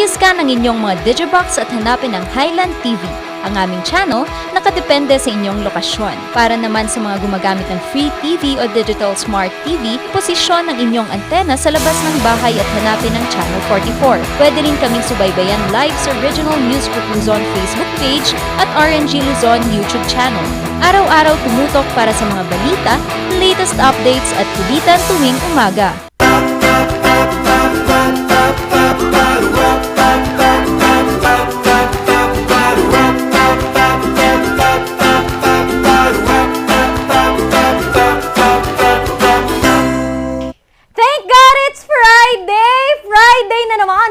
I-scan ang inyong mga Digibox at hanapin ang Highland TV, ang aming channel nakadepende sa inyong lokasyon. Para naman sa mga gumagamit ng Free TV o Digital Smart TV, posisyon ang inyong antena sa labas ng bahay at hanapin ang Channel 44. Pwede rin kaming subaybayan live sa Original News Group Luzon Facebook page at RNG Luzon YouTube channel. Araw-araw tumutok para sa mga balita, latest updates at kulitan tuwing umaga.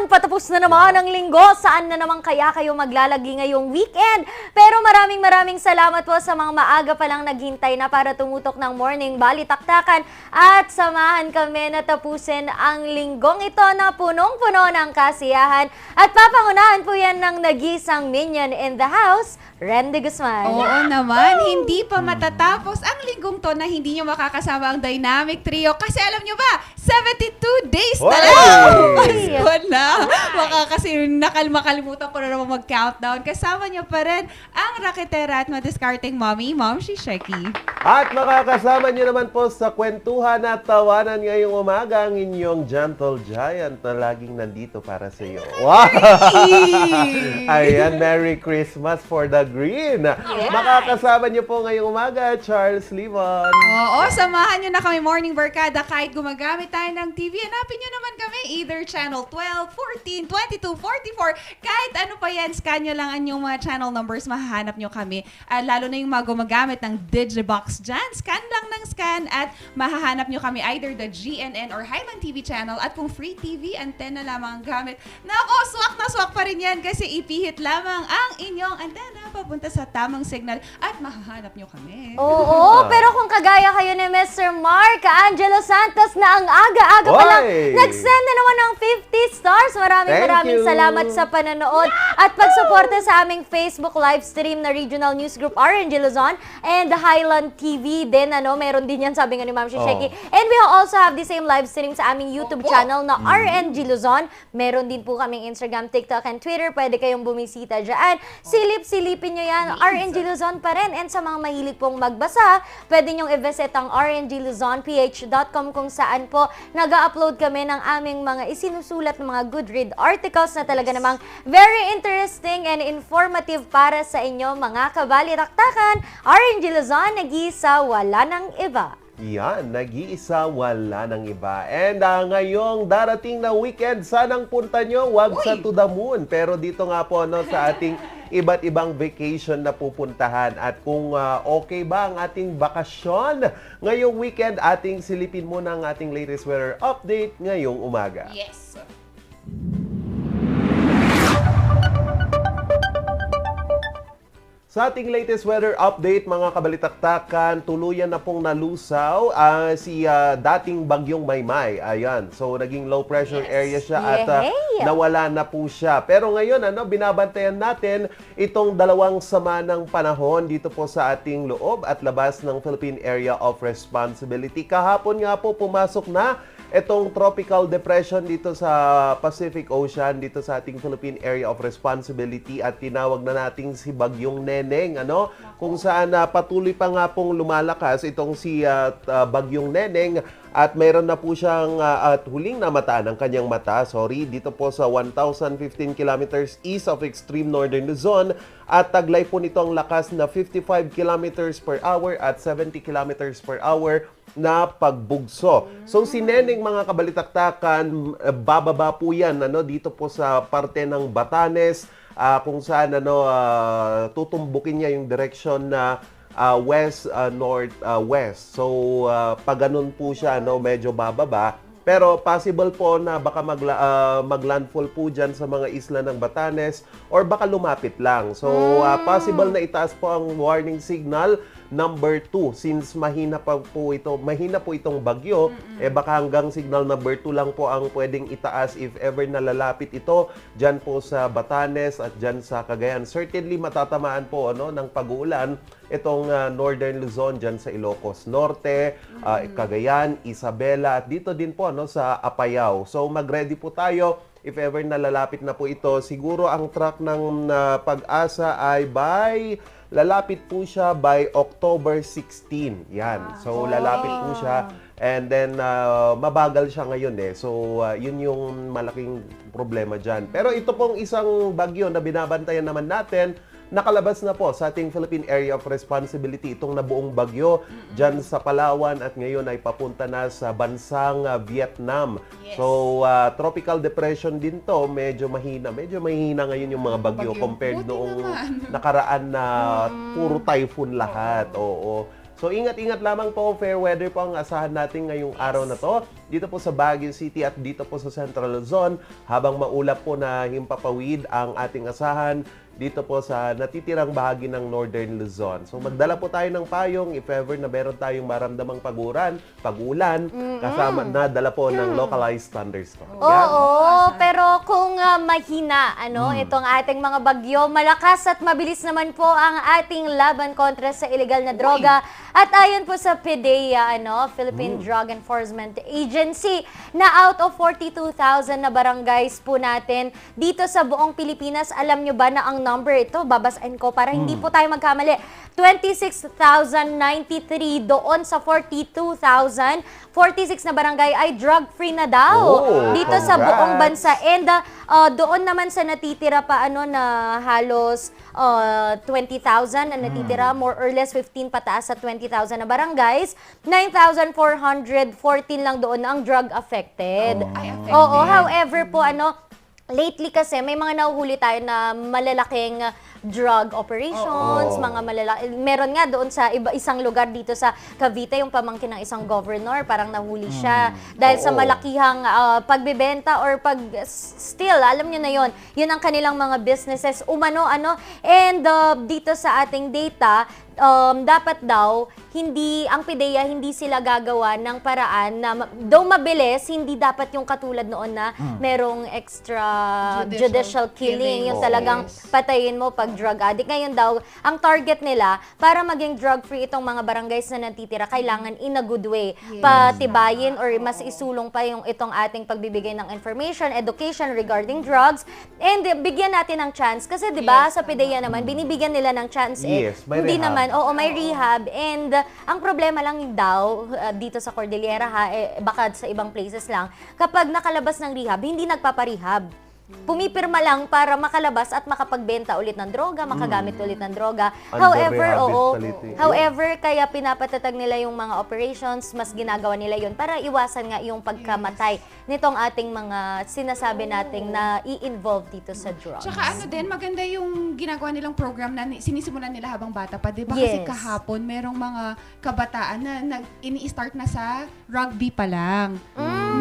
Patapos na naman ang linggo, saan na naman kaya kayo maglalagi ngayong weekend? Pero maraming salamat po sa mga maaga palang naghintay na para tumutok ng morning balitaktakan at samahan kami na tapusin ang linggong ito na punong-puno ng kasiyahan. At papangunahan po yan ng nag-isang minion in the house, Randy Guzman. Oo naman, hindi pa matatapos ang linggong to na hindi nyo makakasama ang Dynamic Trio. Kasi alam nyo ba, 72 days na lang! Pasko na! Kasi makalimutan ko na naman mag-countdown. Kasama nyo pa rin ang raketera at madiskarteng mommy, Ma'am Shisheki. At makakasama nyo naman po sa kwentuhan at tawanan ngayong umaga ang inyong gentle giant na laging nandito para sa iyo. Wow! Ayan, Merry Christmas for the Green. Yeah. Makakasama nyo po ngayong umaga, Charles Livon. Oo, samahan nyo na kami Morning Barkada kahit gumagamit tayo ng TV. Hanapin nyo naman kami either channel 12, 14, 22, 44. Kahit ano pa yan, scan nyo lang ang inyong mga channel numbers, mahahanap nyo kami. Lalo na yung mga gumagamit ng Digibox dyan, scan lang ng scan at mahahanap nyo kami either the GNN or Highland TV channel. At kung free TV, antenna lamang ang gamit. Nako, swak na swak pa rin yan kasi ipihit lamang ang inyong antenna papunta sa tamang signal at mahahanap nyo kami. Oo, pero kung kagaya kayo ni Mr. Mark Angelo Santos na ang aga-aga pa lang nag-send na naman ng 50 stars. Maraming salamat sa pananood at pagsuporta sa aming Facebook live stream na Regional News Group RNG Luzon and the Highland TV din. Meron din yan, sabi nga ni Ma'am Shisheki. And we also have the same live stream sa aming YouTube channel na RNG Luzon. Meron din po kaming Instagram, TikTok, and Twitter. Pwede kayong bumisita dyan. Silipin nyo yan, RNG Luzon pa rin. And sa mga mahilig pong magbasa, pwede nyong i-visit ang rngluzonph.com kung saan po nag-upload kami ng aming mga isinusulat ng mga good read articles na talaga namang very interesting and informative para sa inyo mga kabalitaktakan. RNG Luzon, nag-iisa, wala nang iba. Yan, nag-iisa, wala nang iba. And ngayong darating na weekend, sanang punta nyo, wag sa to the moon. Pero dito nga po sa ating iba't ibang vacation na pupuntahan. At kung okay ba ang ating bakasyon ngayong weekend, ating silipin muna ang ating latest weather update ngayong umaga. Yes. Sa ating latest weather update, mga kabalitaktakan, tuluyan na pong nalusaw si dating bagyong Maymay. Ayan. So, naging low pressure area siya at nawala na po siya. Pero ngayon, binabantayan natin itong dalawang sama ng panahon dito po sa ating loob at labas ng Philippine Area of Responsibility. Kahapon nga po pumasok na itong tropical depression dito sa Pacific Ocean, dito sa ating Philippine Area of Responsibility at tinawag na nating si Bagyong Neneng, kung saan patuloy pa nga pong lumalakas itong si Bagyong Neneng at mayroon na po siyang at huling namataan ang kanyang mata, dito po sa 1,015 kilometers east of extreme northern Luzon at taglay po nito ang lakas na 55 kilometers per hour at 70 kilometers per hour na pagbugso. So si Neneng, mga kabalitaktakan, bababa po yan dito po sa parte ng Batanes, kung saan tutumbukin niya yung direction na west, north, west. So pag ganun po siya, medyo bababa. Pero possible po na baka maglandfall po dyan sa mga isla ng Batanes or baka lumapit lang. So possible na itaas po ang warning signal number 2 since mahina po itong bagyo, baka hanggang signal number 2 lang po ang pwedeng itaas if ever nalalapit ito dyan po sa Batanes at dyan sa Cagayan. Certainly matatamaan po ng pag-uulan itong Northern Luzon dyan sa Ilocos Norte, Cagayan, Isabela at dito din po sa Apayao. So mag-ready po tayo if ever nalalapit na po ito, siguro ang track ng Pag-asa ay lalapit po siya by October 16. Yan. So, lalapit po siya. And then, mabagal siya ngayon eh. So, yun yung malaking problema dyan. Pero ito pong isang bagyo na binabantayan naman natin, nakalabas na po sa ating Philippine Area of Responsibility itong nabuong bagyo dyan sa Palawan at ngayon ay papunta na sa bansang Vietnam. Yes. So, tropical depression din to. Medyo mahina ngayon yung mga bagyo compared Buti noong naman. nakaraan na puro typhoon lahat. Oo. So, ingat-ingat lamang po. Fair weather po ang asahan natin ngayong araw na to. Dito po sa Baguio City at dito po sa Central Luzon. Habang maulap po na himpapawid ang ating asahan dito po sa natitirang bahagi ng Northern Luzon. So, magdala po tayo ng payong if ever na meron tayong maramdamang pag-ulan, kasama na dala po ng localized thunderstorm. Oo, pero kung mahina itong ating mga bagyo, malakas at mabilis naman po ang ating laban kontra sa illegal na droga. At ayon po sa PDEA, Philippine Drug Enforcement Agency, na out of 42,000 na barangays po natin dito sa buong Pilipinas, alam nyo ba na ang number ito, babasahin ko para hindi po tayo magkamali, 26,093 doon sa 42,000. 46 na barangay ay drug-free na daw dito sa buong bansa. And doon naman sa natitira pa na halos 20,000 na natitira, more or less 15 pataas sa 20,000 na barangays, 9,414 lang doon ang drug affected. Oo, however po lately kasi may mga nahuhuli tayo na malalaking drug operations, mga malalaki. Meron nga doon sa isang lugar dito sa Cavite, yung pamangkin ng isang governor, parang nahuli siya dahil sa malakihang pagbebenta or still, alam nyo na yon, yun ang kanilang mga businesses, and dito sa ating data, dapat daw, ang PDEA, hindi sila gagawa ng paraan na, though mabilis, hindi dapat yung katulad noon na merong extra judicial killing, yung talagang patayin mo pag drug addict. Ngayon daw, ang target nila, para maging drug-free itong mga barangays na natitira, kailangan in a good way. Patibayin or mas isulong pa itong ating pagbibigay ng information, education regarding drugs, and bigyan natin ng chance. Kasi di ba sa PDEA naman, binibigyan nila ng chance hindi naman, may rehab. And ang problema lang daw, dito sa Cordillera baka sa ibang places lang, kapag nakalabas ng rehab, hindi nagpaparehab. Pumipirma lang para makalabas at makapagbenta ulit ng droga, makagamit ulit ng droga. However, kaya pinapatatag nila yung mga operations, mas ginagawa nila yun para iwasan nga yung pagkamatay nitong ating mga sinasabi nating na i-involve dito sa drugs. Tsaka maganda yung ginagawa nilang program na sinisimulan nila habang bata pa. Diba? Kasi kahapon, merong mga kabataan na ini-start na sa rugby pa lang.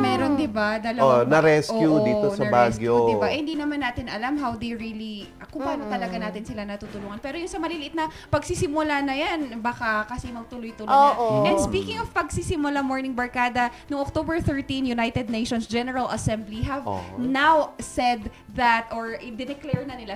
Meron, diba? Na-rescue dito sa Baguio. Diba? Hindi naman natin alam how they really, kung paano talaga natin sila natutulungan. Pero yung sa maliliit na pagsisimula na yan, baka kasi magtuloy-tuloy na. And speaking of pagsisimula, Morning Barkada, noong October 13, United Nations General Assembly have now said that, or dineclare na nila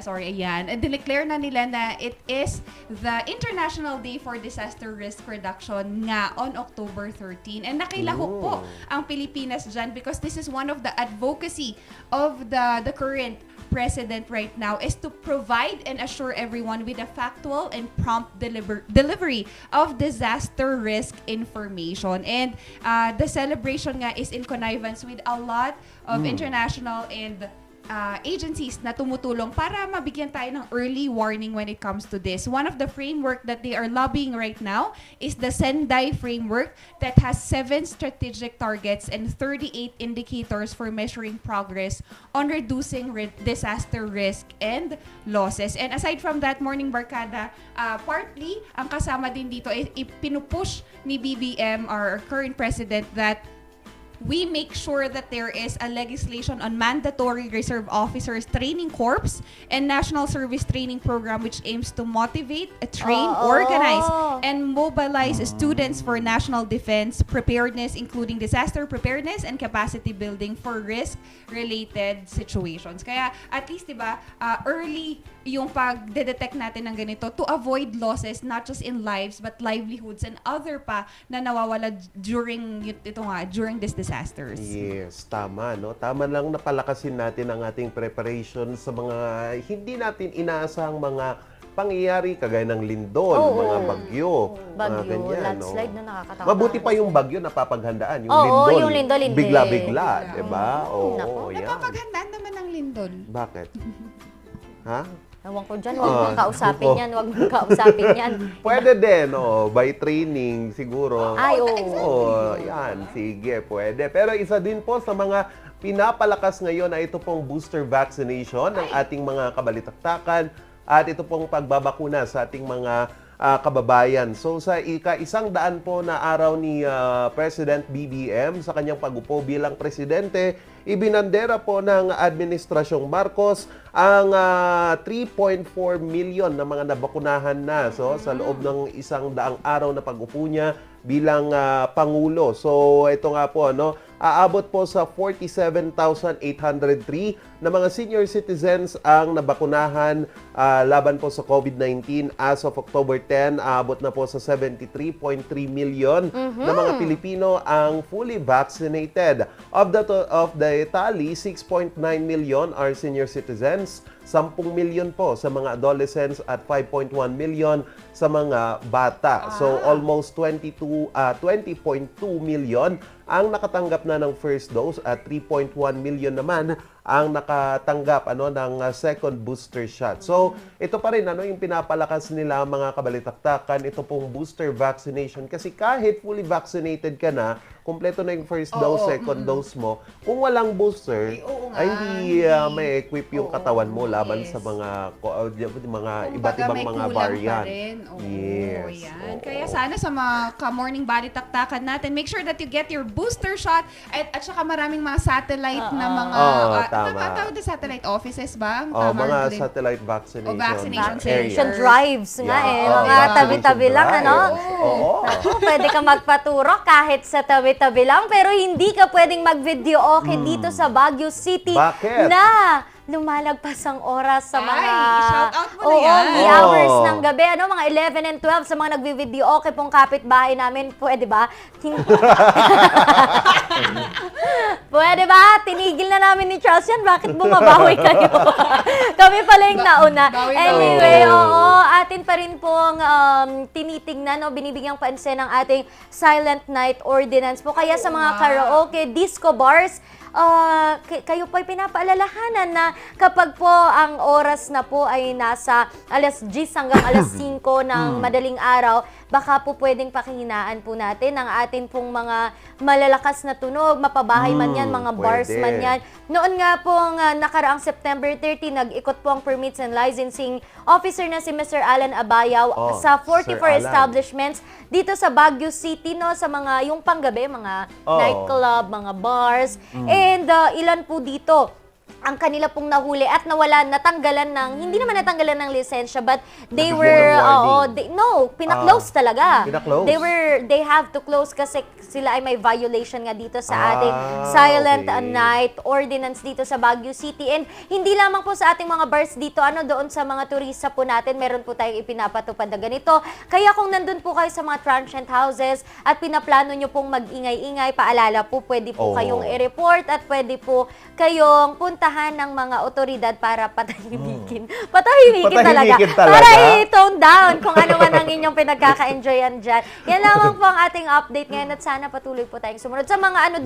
na it is the International Day for Disaster Risk Reduction nga on October 13. And nakilahok po ang Pilipinas dyan because this is one of the advocacy of the current president right now is to provide and assure everyone with a factual and prompt delivery of disaster risk information. And the celebration nga is in connivance with a lot of international and agencies na tumutulong para mabigyan tayo ng early warning when it comes to this. One of the framework that they are lobbying right now is the Sendai framework that has 7 strategic targets and 38 indicators for measuring progress on reducing disaster risk and losses. And aside from that, Morning Barkada, partly, ang kasama din dito ay pinupush ni BBM, our current president, that we make sure that there is a legislation on mandatory reserve officers training corps and national service training program which aims to motivate, train, organize, and mobilize students for national defense preparedness, including disaster preparedness and capacity building for risk-related situations. Kaya at least, diba, early yung pag-detect natin ng ganito to avoid losses not just in lives but livelihoods and other pa na nawawala during this disaster. disasters. Yes, tama, no? Tama lang na palakasin natin ang ating preparation sa mga hindi natin inaasahang mga pangyayari kagaya ng lindol, mga bagyo, mga ganyan. landslide no? na nakakatawa. Mabuti pa yung bagyo na papaghandaan. Yung Oo, lindol, yung lindol, hindi. bigla-bigla, di ba? Naku. Oo, yan. Napapaghandaan naman ang lindol. Bakit? Ha? Ewan ko dyan, huwag mong kausapin yan, huwag mong kausapin yan. Pwede din, by training siguro. Ay, oo. Oo, yan, sige, pwede. Pero isa din po sa mga pinapalakas ngayon ay ito pong booster vaccination ng ating mga kabalitaktakan at ito pong pagbabakuna sa ating mga kababayan. So sa ika-100 po na araw ni President BBM sa kanyang pag-upo bilang presidente, ibinandera po ng Administrasyong Marcos ang 3.4 million na mga nabakunahan na sa loob ng 100 araw na pag-upo niya bilang Pangulo. So ito nga po, aabot po sa 47,803 na mga senior citizens ang nabakunahan laban po sa COVID-19. As of October 10, aabot na po sa 73.3 million na mga Pilipino ang fully vaccinated. Of the tally, 6.9 million are senior citizens, 10 million po sa mga adolescents at 5.1 million sa mga bata. So almost 20.2 million ang nakatanggap na ng first dose at 3.1 million naman ang nakatanggap ng second booster shot. So, ito pa rin yung pinapalakas nila mga kabalitaktakan, ito pong booster vaccination kasi kahit fully vaccinated ka na, kumpleto na yung first dose, second dose mo, kung walang booster, ay hindi may equip yung katawan mo laban sa mga iba't ibang mga variant. Yes. Yan. Kaya sana sa mga ka-morning body taktakan natin, make sure that you get your booster shot at saka maraming mga satellite na mga tama. tawag na satellite offices ba? Mga satellite vaccination, vaccination Vaccination center. drives nga mga tabi-tabi lang, Oo. Pwede ka magpaturo kahit sa tabi-tabi lang, pero hindi ka pwedeng mag-video okay dito sa Baguio City. Bakit? Na lumalagpas ang oras sa mga i-shout out mo na yan. the hours ng gabi, mga 11 and 12 sa mga nagvi-video okay pong kapitbahay namin, pwede ba? Pwede ba? Tinigil na namin ni Charles yan. Bakit bumabawi kayo? Kami pala yung nauna. Anyway, atin pa rin pong tinitingnan binibigyang pansin ng ating Silent Night Ordinance po. Kaya sa mga karaoke, disco bars, kayo po'y pinapaalalahanan na kapag po ang oras na po ay nasa alas 10 hanggang alas 5 ng madaling araw, baka po pwedeng pakihinaan po natin ang atin pong mga malalakas na tunog, mapabahay man yan, mga bars man yan. Noon nga pong nakaraang September 30, nag-ikot po ang Permits and Licensing Officer na si Mr. Alan Abayaw sa 44 establishments dito sa Baguio City, sa mga yung panggabi, mga nightclub, mga bars, and ilan po dito ang kanila pong nahuli at natanggalan ng, hindi naman natanggalan ng lisensya, but they were, pinaklose talaga. Pinaklose? They have to close kasi sila ay may violation nga dito sa ating Silent Night Ordinance dito sa Baguio City. And hindi lamang po sa ating mga bars dito, doon sa mga turista po natin, meron po tayong ipinapatupad na ganito. Kaya kung nandun po kayo sa mga transient houses at pinaplano nyo pong mag-ingay-ingay, paalala po, pwede po kayong i-report at pwede po kayong puntahan ng mga otoridad para patahimikin. Patahimikin talaga. Para i-tone down kung ano man ang inyong pinagkaka-enjoyan dyan. Yan lamang po ang ating update ngayon at sana patuloy po tayong sumunod. Sa mga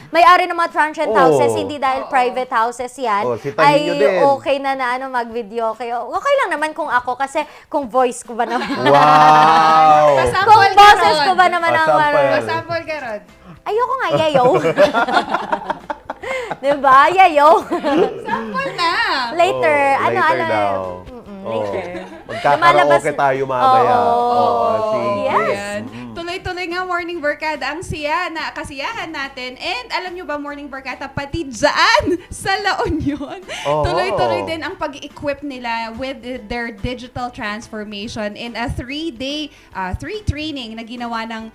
may-ari ng mga transient houses, hindi dahil private houses yan, ay okay na mag-video kayo. Okay lang naman kung ako kasi kung voice ko ba naman. Wow! Kung boses ko ba naman ang Masample ka, Rod. ayoko nga, yayo. Diba? Yayo. Sample na! Later. Later daw. Later. Magkakaraoke tayo mamaya. Sige. Yes. Tuloy-tuloy nga Morning Barkada ang kasiyahan natin. And alam nyo ba, Morning Barkada, pati dyan sa La Union, tuloy-tuloy din ang pag-equip nila with their digital transformation in a 3-day training na ginawa ng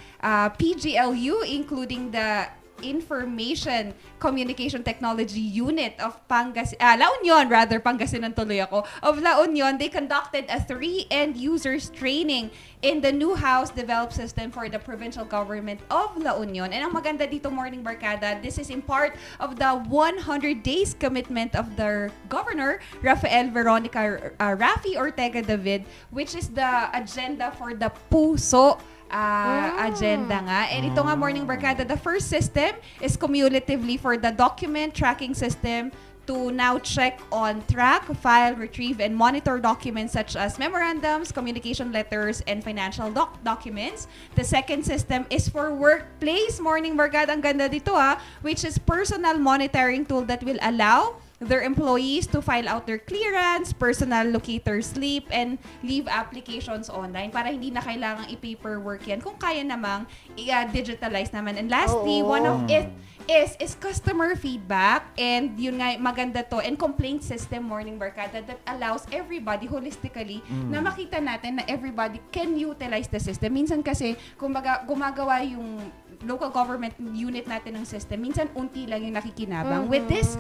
PGLU, including the Information Communication Technology Unit of La Union, Pangasinan tuloy ako, of La Union, they conducted a 3-end users training in the new house developed system for the provincial government of La Union. And ang maganda dito, Morning Barkada, this is in part of the 100 days commitment of the governor, Rafael Veronica Rafi Ortega David, which is the agenda for the PUSO agenda nga. And ito nga, Morning Barkada, the first system is cumulatively for the document tracking system to now check on, track, file, retrieve, and monitor documents such as memorandums, communication letters, and financial documents. The second system is for workplace, Morning Barkada, ang ganda dito which is personal monitoring tool that will allow their employees to file out their clearance, personal locator slip, and leave applications online para hindi na kailangang i-paperwork yan kung kaya namang i-digitalize naman. And lastly, one of it is customer feedback, and yun nga, maganda to, and complaint system, Morning Barkada, that allows everybody holistically na makita natin na everybody can utilize the system. Minsan kasi, kumbaga, gumagawa yung local government unit natin ng system, minsan unti lang yung nakikinabang. With this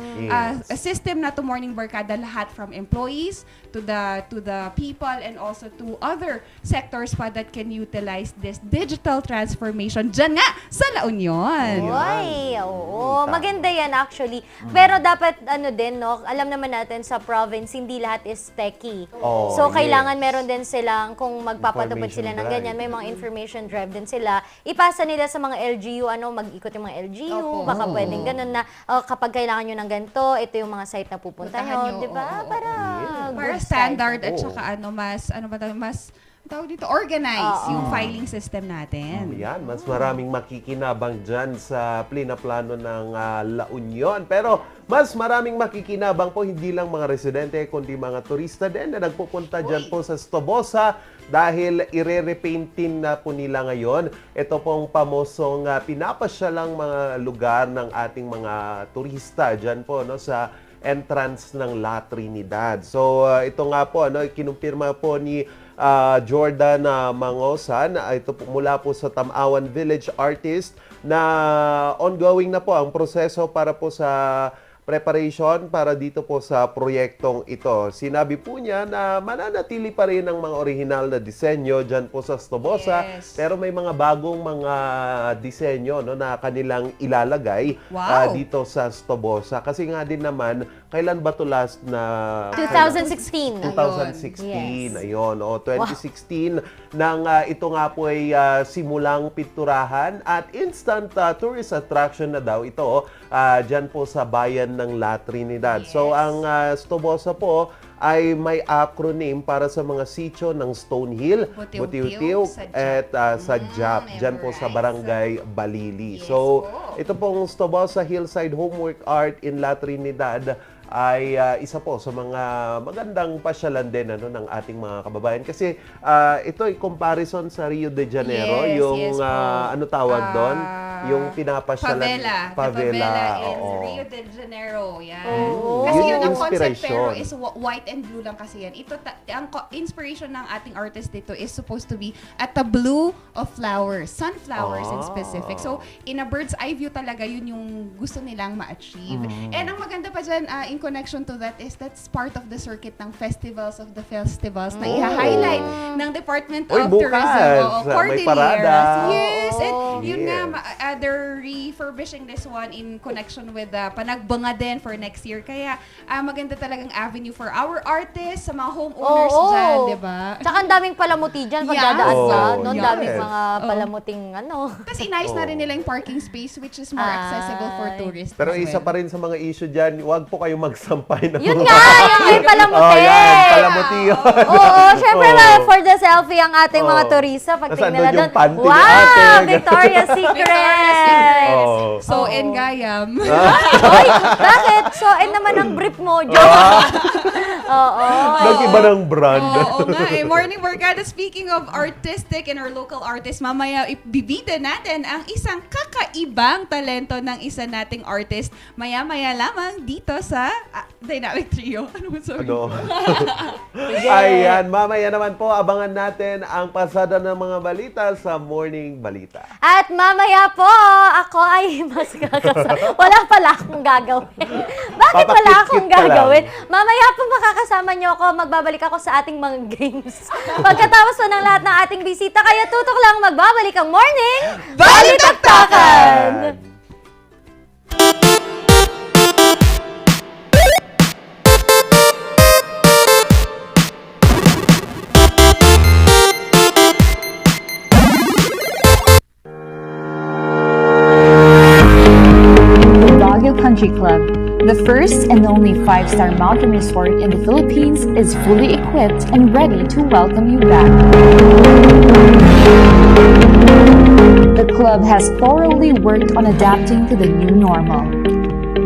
a system na to, Morning Barkada, lahat from employees to the people and also to other sectors pa that can utilize this digital transformation dyan nga sa La Union. Oy, oo. Maganda yan actually. Pero dapat din, no, alam naman natin sa province, hindi lahat is techie. So, kailangan meron din silang, kung magpapatupad sila ng ganyan, may mga information drive din sila. Ipasa nila sa mga LGU, mag-ikot yung mga LGU, baka pwedeng ganun na, kapag kailangan nyo ng ganito, ito yung mga site na pupunta nyo, di ba? Para standard at saka mas tawag dito, organize yung filing system natin. Yan, mas maraming makikinabang dyan sa plano ng La Union. Pero mas maraming makikinabang po hindi lang mga residente, kundi mga turista din na nagpupunta dyan po sa Stobosa dahil ire-repaintin na po nila ngayon. Ito pong pamosong pinapasyalang mga lugar ng ating mga turista dyan po, no, sa entrance ng La Trinidad. So ito nga po, kinumpirma po ni Jordan Mangosan, ito po, mula po sa Tamawan Village Artist, na ongoing na po ang proseso para po sa preparation para dito po sa proyektong ito. Sinabi po niya na mananatili pa rin ang mga original na disenyo dyan po sa Stobosa, pero may mga bagong mga disenyo, no, na kanilang ilalagay dito sa Stobosa. Kasi nga din naman, kailan ba ito last na? 2016. 2016. Yes. Ayun, 2016 nang ito nga po ay simulang pinturahan at instant tourist attraction na daw ito dyan po sa bayan ng La Trinidad. Yes. So ang Stobosa po ay may acronym para sa mga sitio ng Stonehill, Butiw-Tiw, at sa Jap, dyan po sa Barangay Balili. Yes, so ito pong Stobosa Hillside Homework Art in La Trinidad ay isa po sa mga magandang pasyalan din ng ating mga kababayan. Kasi ito ay comparison sa Rio de Janeiro, yung ano tawag doon? Yung pinapasyalan. Favela in Rio de Janeiro. Yan. Kasi yun ang concept, pero is white and blue lang kasi yan. Ito, ang inspiration ng ating artist dito is supposed to be at the blue of flowers, sunflowers in specific. So, in a bird's eye view talaga, yun yung gusto nilang ma-achieve. And ang maganda pa dyan, in connection to that, is that's part of the circuit ng festivals of the festivals na i-highlight ng Department of Tourism. May parada. Yes, and yun nga, they're refurbishing this one in connection with Panagbanga din for next year. Kaya maganda talagang avenue for our artists, sa mga homeowners dyan, di ba? Tsaka ang daming palamuti dyan pag dadaan ka. No? Daming mga palamuting Tapos inayos na rin nila yung parking space, which is more accessible for tourists. Pero isa pa rin sa mga issue dyan, huwag po kayo magsampay ng yun nga, yung may palamuti. Yan, palamuti yun. Oo, syempre for the selfie ang ating mga turista. Pag tingnan na doon, wow, Victoria's Secret! So, Ngayam. Oy, bakit? So, naman ang brief mo, Joe. Oo. Nag-iba ng brand. Oo nga eh. Morning Barkada, speaking of artistic and our local artists, mamaya ibibida natin ang isang kakaibang talento ng isa nating artist. Maya-maya lamang dito sa Dynamic Trio. Ano mo sabi? Ano? Ayan, mamaya naman po, abangan natin ang pasada ng mga balita sa Morning Balita. At mamaya po, ako ay mas kakasama. Wala pala akong gagawin. Bakit wala akong Papakit-kit ka gagawin? lang. Mamaya po makakasama niyo ako. Magbabalik ako sa ating mga games. Pagkatapos po ng lahat ng ating bisita, kaya tutok lang magbabalik ang Morning Balitaktakan! Baguio Country Club, the first and only 5-star mountain resort in the Philippines, is fully equipped and ready to welcome you back. The club has thoroughly worked on adapting to the new normal.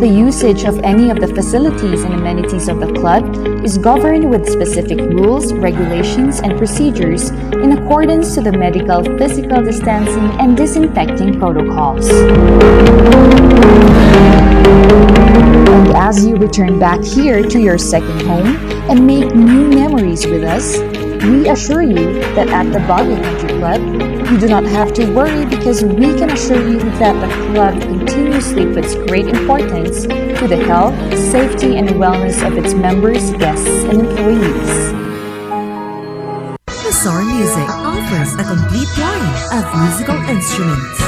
The usage of any of the facilities and amenities of the club is governed with specific rules, regulations, and procedures in accordance to the medical, physical distancing, and disinfecting protocols. And as you return back here to your second home and make new memories with us, we assure you that at the Baguio Country Club, you do not have to worry because we can assure you that the club continuously puts great importance to the health, safety, and wellness of its members, guests, and employees. Bazaar Music offers a complete line of musical instruments.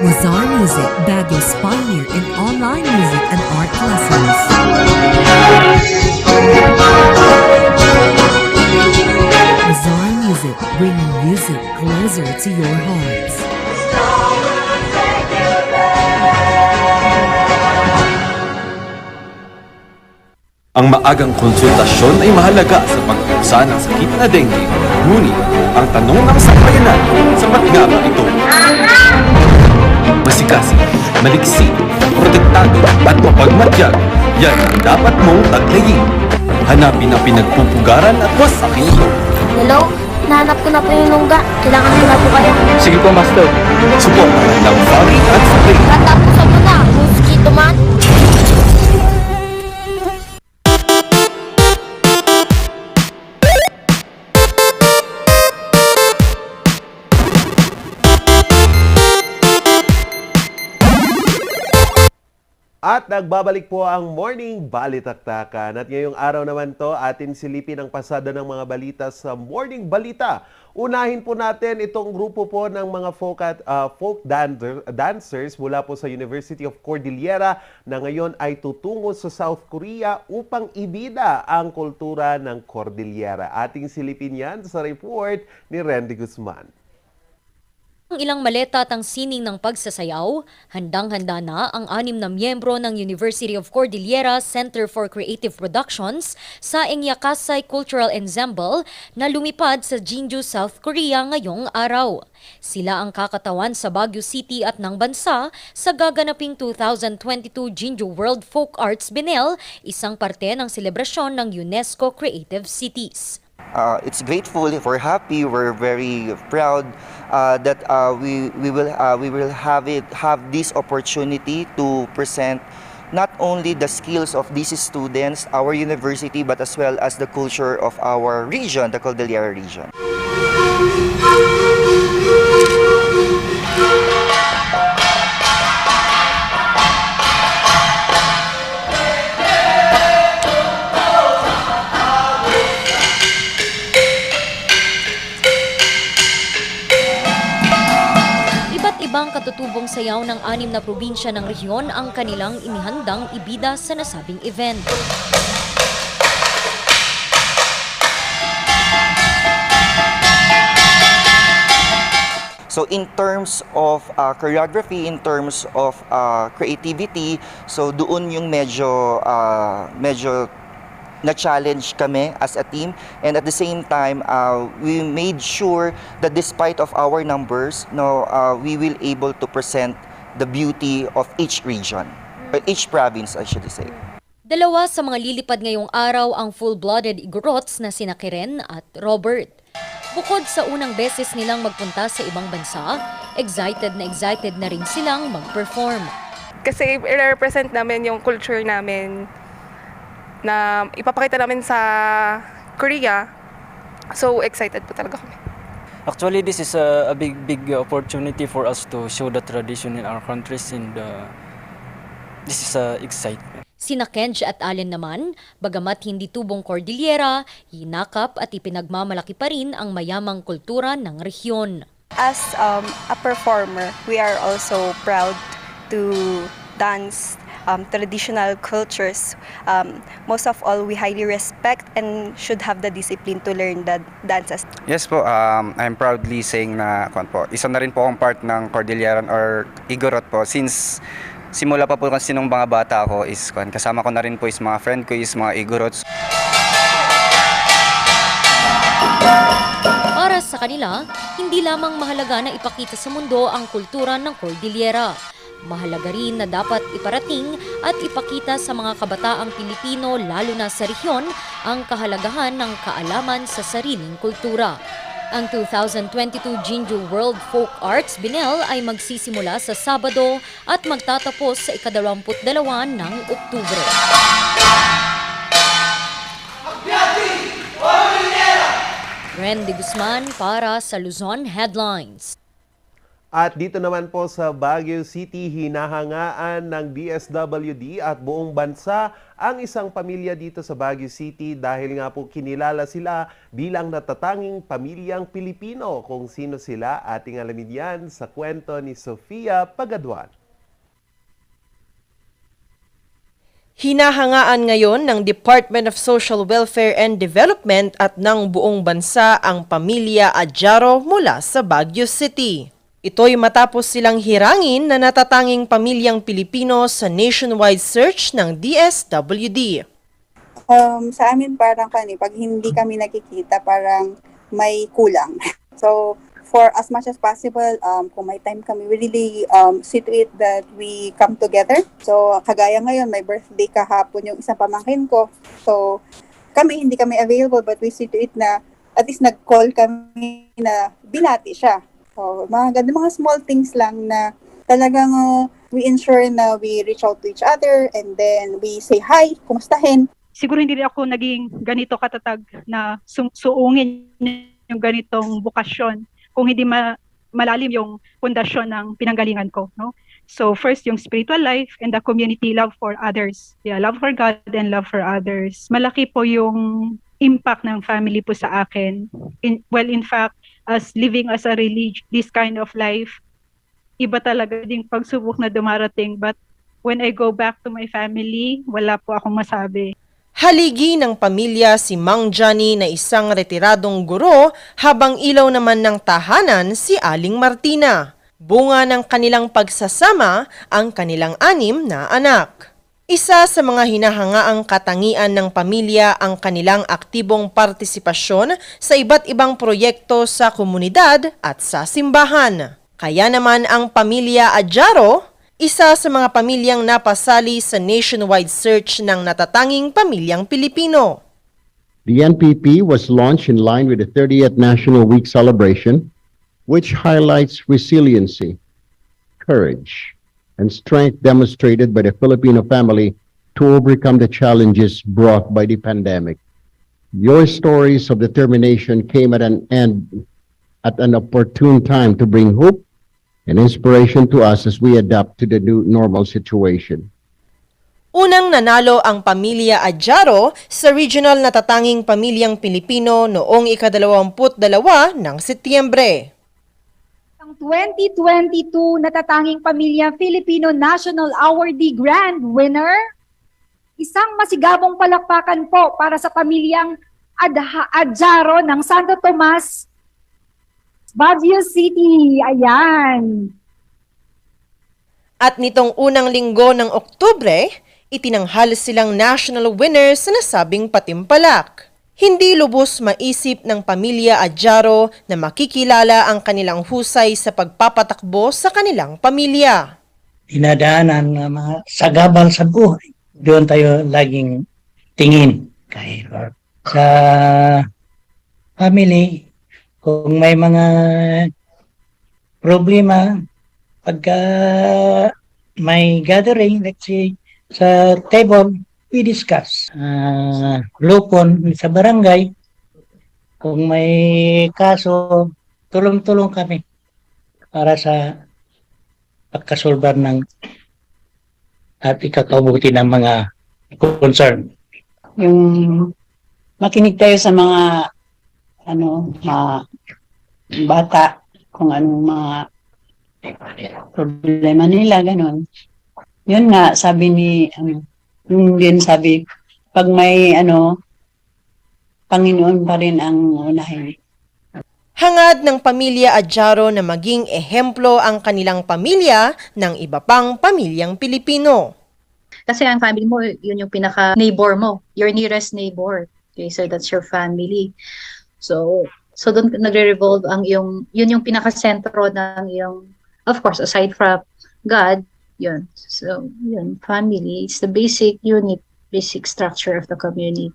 Bazaar Music, Baguio's pioneer in online music and art lessons. Bazaar Music, bringing music closer to your hearts. Ang maagang konsultasyon ay mahalaga sa pagkusa ng sakit na dengue. Ngunit, ang tanong ng sambayanan, sapat nga ba ito? Masikasi, maliksi, protektado at mapagmatyag, yan ang dapat mong taglayin. Hanapin ang pinagpupugaran at wasakin ito. Hello? Nahanap ko na po yung lungga. Kailangan ko na po kayo. Sige po, Master. Suportahan ng Fari at Spray. Tatapusan mo na, mosquito man. At nagbabalik po ang Morning Balitaktakan. At ngayong araw naman to, atin silipin ang pasada ng mga balita sa Morning Balita. Unahin po natin itong grupo po ng mga folk dancers mula po sa University of Cordillera na ngayon ay tutungo sa South Korea upang ibida ang kultura ng Cordillera. Ating silipin yan sa report ni Randy Guzman. Ang ilang maleta at ang sining ng pagsasayaw, handang-handa na ang 6 na miyembro ng University of Cordillera Center for Creative Productions sa Engyakasay Cultural Ensemble na lumipad sa Jeonju, South Korea ngayong araw. Sila ang kakatawan sa Baguio City at ng bansa sa gaganaping 2022 Jeonju World Folk Arts Bienal, isang parte ng selebrasyon ng UNESCO Creative Cities. It's grateful, we're happy, we're very proud that we will have this opportunity to present not only the skills of these students, our university, but as well as the culture of our region, the Cordillera region. Ibang katutubong sayaw ng 6 na probinsya ng rehiyon ang kanilang inihandang ibida sa nasabing event. So in terms of choreography, in terms of creativity, so doon yung medyo na-challenge kami as a team, and at the same time we made sure that despite of our numbers, we will able to present the beauty of each region, or each province, I should say. Dalawa sa mga lilipad ngayong araw ang full-blooded Igorots na sina Keren at Robert. Bukod sa unang beses nilang magpunta sa ibang bansa, excited na rin silang mag-perform. Kasi i-represent namin yung culture namin na ipapakita namin sa Korea. So excited po talaga kami. Actually, this is a big opportunity for us to show the tradition in our countries, and this is excitement. Sina Kenj at Allen naman, bagamat hindi tubong Cordillera, hinakap at ipinagmamalaki pa rin ang mayamang kultura ng rehiyon. As a performer, we are also proud to dance traditional cultures. Most of all, we highly respect and should have the discipline to learn the dances. Yes po, I'm proudly saying na isa na rin po akong part ng Cordilleran or Igorot po, since simula pa po kasi nung mga bata ako is kasama ko na rin po is mga friend ko is mga Igorots. Para sa kanila, hindi lamang mahalaga na ipakita sa mundo ang kultura ng Cordillera. Mahalaga rin na dapat iparating at ipakita sa mga kabataang Pilipino lalo na sa rehiyon ang kahalagahan ng kaalaman sa sariling kultura. Ang 2022 Jinju World Folk Arts Binel ay magsisimula sa Sabado at magtatapos sa ika-22 ng Oktubre. Randy Guzman para sa Luzon Headlines. At dito naman po sa Baguio City, hinahangaan ng DSWD at buong bansa ang isang pamilya dito sa Baguio City dahil nga po kinilala sila bilang natatanging pamilyang Pilipino. Kung sino sila, ating alamin yan sa kwento ni Sofia Pagaduan. Hinahangaan ngayon ng Department of Social Welfare and Development at ng buong bansa ang pamilya Adjaro mula sa Baguio City. Ito'y matapos silang hirangin na natatanging pamilyang Pilipino sa nationwide search ng DSWD. Sa amin parang pag hindi kami nakikita, parang may kulang. So, for as much as possible, kung may time kami, we really see to it that we come together. So, kagaya ngayon, may birthday kahapon yung isang pamangkin ko. So, hindi kami available, but we see to it na at least nag-call kami na binati siya. So, mga small things lang na talagang we ensure na we reach out to each other and then we say hi, kumustahin. Siguro hindi rin ako naging ganito katatag na suungin yung ganitong bukasyon kung hindi malalim yung pundasyon ng pinanggalingan ko, no? So first yung spiritual life and the community love for others. Yeah, love for God and love for others. Malaki po yung impact ng family po sa akin. In fact, as living as a this kind of life, iba talaga ding pagsubok na dumarating. But when I go back to my family, wala po akong masabi. Haligi ng pamilya si Mang Johnny na isang retiradong guro habang ilaw naman ng tahanan si Aling Martina. Bunga ng kanilang pagsasama ang kanilang 6 na anak. Isa sa mga hinahangaang katangian ng pamilya ang kanilang aktibong partisipasyon sa iba't ibang proyekto sa komunidad at sa simbahan. Kaya naman ang pamilya Adjaro, isa sa mga pamilyang napasali sa nationwide search ng natatanging pamilyang Pilipino. The NPP was launched in line with the 30th National Week celebration, which highlights resiliency, courage, and strength demonstrated by the Filipino family to overcome the challenges brought by the pandemic. Your stories of determination came at an opportune time to bring hope and inspiration to us as we adapt to the new normal situation. Unang nanalo ang pamilya Adjaro sa regional natatanging pamilyang Pilipino noong ika-22 ng Setyembre. 2022 natatanging pamilya Filipino National Awardee Grand Winner. Isang masigabong palakpakan po para sa pamilyang Adjaro ng Santo Tomas, Baguio City. Ayan. At nitong unang linggo ng Oktubre, itinanghal silang national winners sa nasabing patimpalak. Hindi lubos maisip ng pamilya Adjaro na makikilala ang kanilang husay sa pagpapatakbo sa kanilang pamilya. dinadaanan na mga sagabal sa buhay. Doon tayo laging tingin. Kaya sa family, kung may mga problema, pagka may gathering, let's say, sa table, we discuss. Lupon sa barangay, kung may kaso, tulong-tulong kami para sa pagkasolbar ng at ikakabuti ng mga concern. Yung makinig tayo sa mga mga bata, kung anong mga problema nila, ganun. Yun nga, sabi ni, yung din sabi, pag may Panginoon pa rin ang unahin. Hangad ng pamilya Adjaro na maging ehemplo ang kanilang pamilya ng iba pang pamilyang Pilipino. Kasi ang family mo, yun yung pinaka-neighbor mo, your nearest neighbor. Okay, so that's your family. So doon nagre-revolve yun yung pinaka-sentro ng iyong, of course, aside from God, yun. So, yun, family, it's the basic unit, basic structure of the community.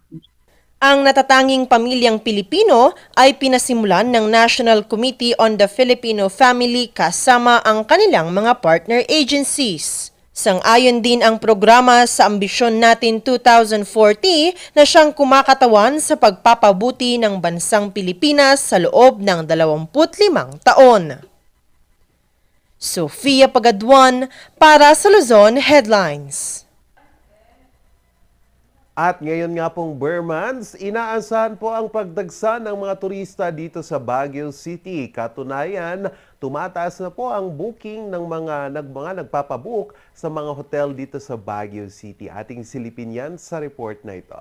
Ang natatanging pamilyang Pilipino ay pinasimulan ng National Committee on the Filipino Family kasama ang kanilang mga partner agencies. Sang-ayon din ang programa sa Ambisyon Natin 2040 na siyang kumakatawan sa pagpapabuti ng bansang Pilipinas sa loob ng 25 taon. Sofia Pagaduan para sa Luzon Headlines. At ngayon nga pong Burmans, inaasahan po ang pagdagsa ng mga turista dito sa Baguio City. Katunayan, tumataas na po ang booking ng mga nagpapabook sa mga hotel dito sa Baguio City. Ating silipin yan sa report na ito.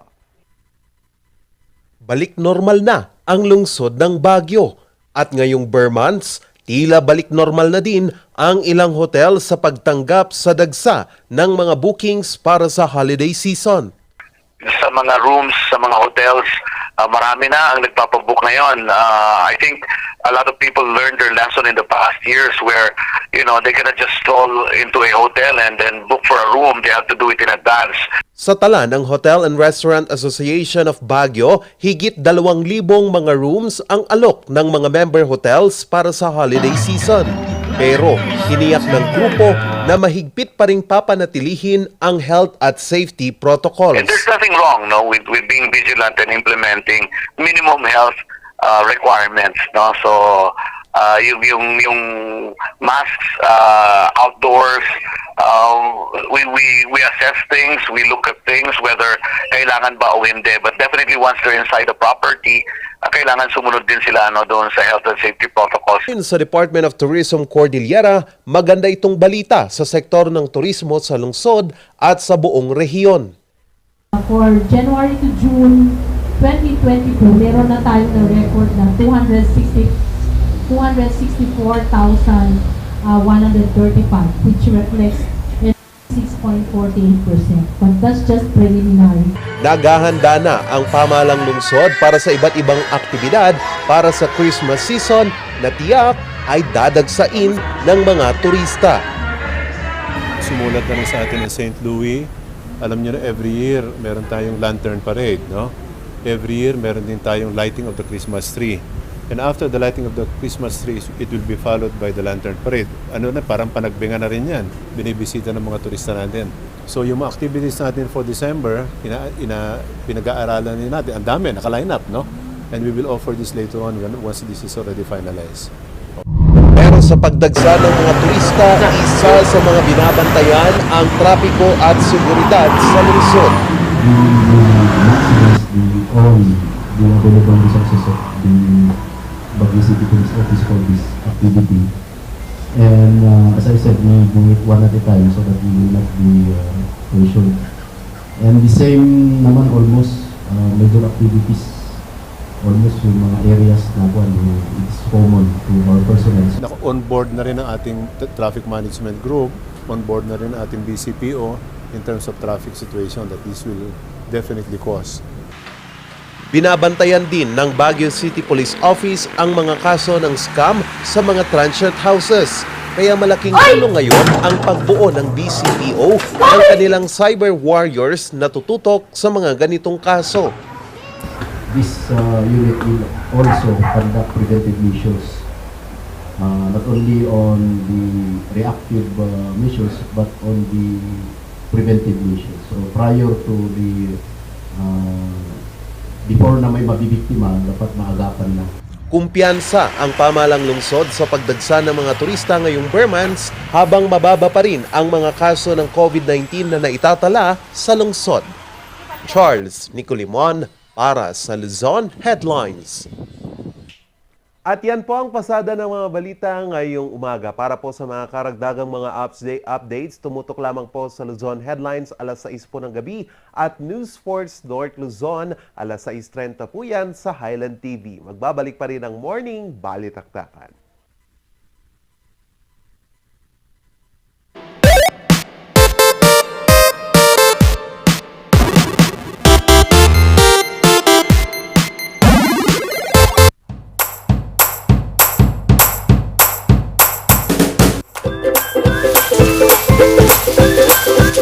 Balik normal na ang lungsod ng Baguio. At ngayong Burmans, tila balik normal na din ang ilang hotel sa pagtanggap sa dagsa ng mga bookings para sa holiday season. Sa mga rooms, sa mga hotels, marami na ang nagpapabook ngayon. I think a lot of people learned their lesson in the past years where, they cannot just stroll into a hotel and then book for a room. They have to do it in advance. Sa tala ng Hotel and Restaurant Association of Baguio, higit 2,000 mga rooms ang alok ng mga member hotels para sa holiday season. Pero tiniyak ng grupo na mahigpit pa ring papanatilihin ang health at safety protocols. And there's nothing wrong with being vigilant and implementing minimum health requirements. No? So yung masks outdoors, we assess things, we look at things whether kailangan ba o hindi. But definitely once they're inside the property, kailangan sumunod din sila doon sa health and safety protocols. Sa Department of Tourism Cordillera, maganda itong balita sa sektor ng turismo sa lungsod at sa buong rehiyon. For January to June 2022, meron na tayo na record na 264,135, which reflects 6.48%. But that's just preliminary. Naghahanda na ang pamahalang lungsod para sa iba't ibang aktibidad para sa Christmas season na tiyak ay dadagsain ng mga turista. Sumulat na rin sa atin ng St. Louis. Alam niyo na every year meron tayong lantern parade, no? Every year meron din tayong lighting of the Christmas tree. And after the lighting of the Christmas trees, it will be followed by the lantern parade. Parang panagbinga na rin yan. Binibisita ng mga turista natin. So yung mga activities natin for December, pinag-aaralan din natin. Ang dami, naka-line up, no? And we will offer this later on once this is already finalized. Pero sa pagdagsa ng mga turista, isa sa mga binabantayan ang trapiko at seguridad sa lungsod. The available resources of the Baguio City Police Office for this activity. And as I said, we do it one at a time so that we will not be pressured. And the same naman almost major activities, almost yung mga areas na it's common to our personnel. On board na rin ang ating traffic management group, on board na rin ang ating BCPO in terms of traffic situation that this will definitely cause. Binabantayan din ng Baguio City Police Office ang mga kaso ng scam sa mga transient houses. Kaya malaking tulong ngayon ang pagbuo ng BCPO ng kanilang cyber warriors na tututok sa mga ganitong kaso. This unit will also conduct preventive measures, not only on the reactive measures but on the preventive measures. So prior to the before na may mabibiktima, dapat maagapan na. Kumpiyansa ang pamahalang lungsod sa pagdagsa ng mga turista ngayong Burmans habang mababa pa rin ang mga kaso ng COVID-19 na naitatala sa lungsod. Charles Nicolimon para sa Luzon Headlines. At yan po ang pasada ng mga balita ngayong umaga. Para po sa mga karagdagang mga updates, tumutok lamang po sa Luzon Headlines alas 6 po ng gabi at News Force North Luzon alas 6:30 po yan sa Highland TV. Magbabalik pa rin ang Morning Balitaktakan.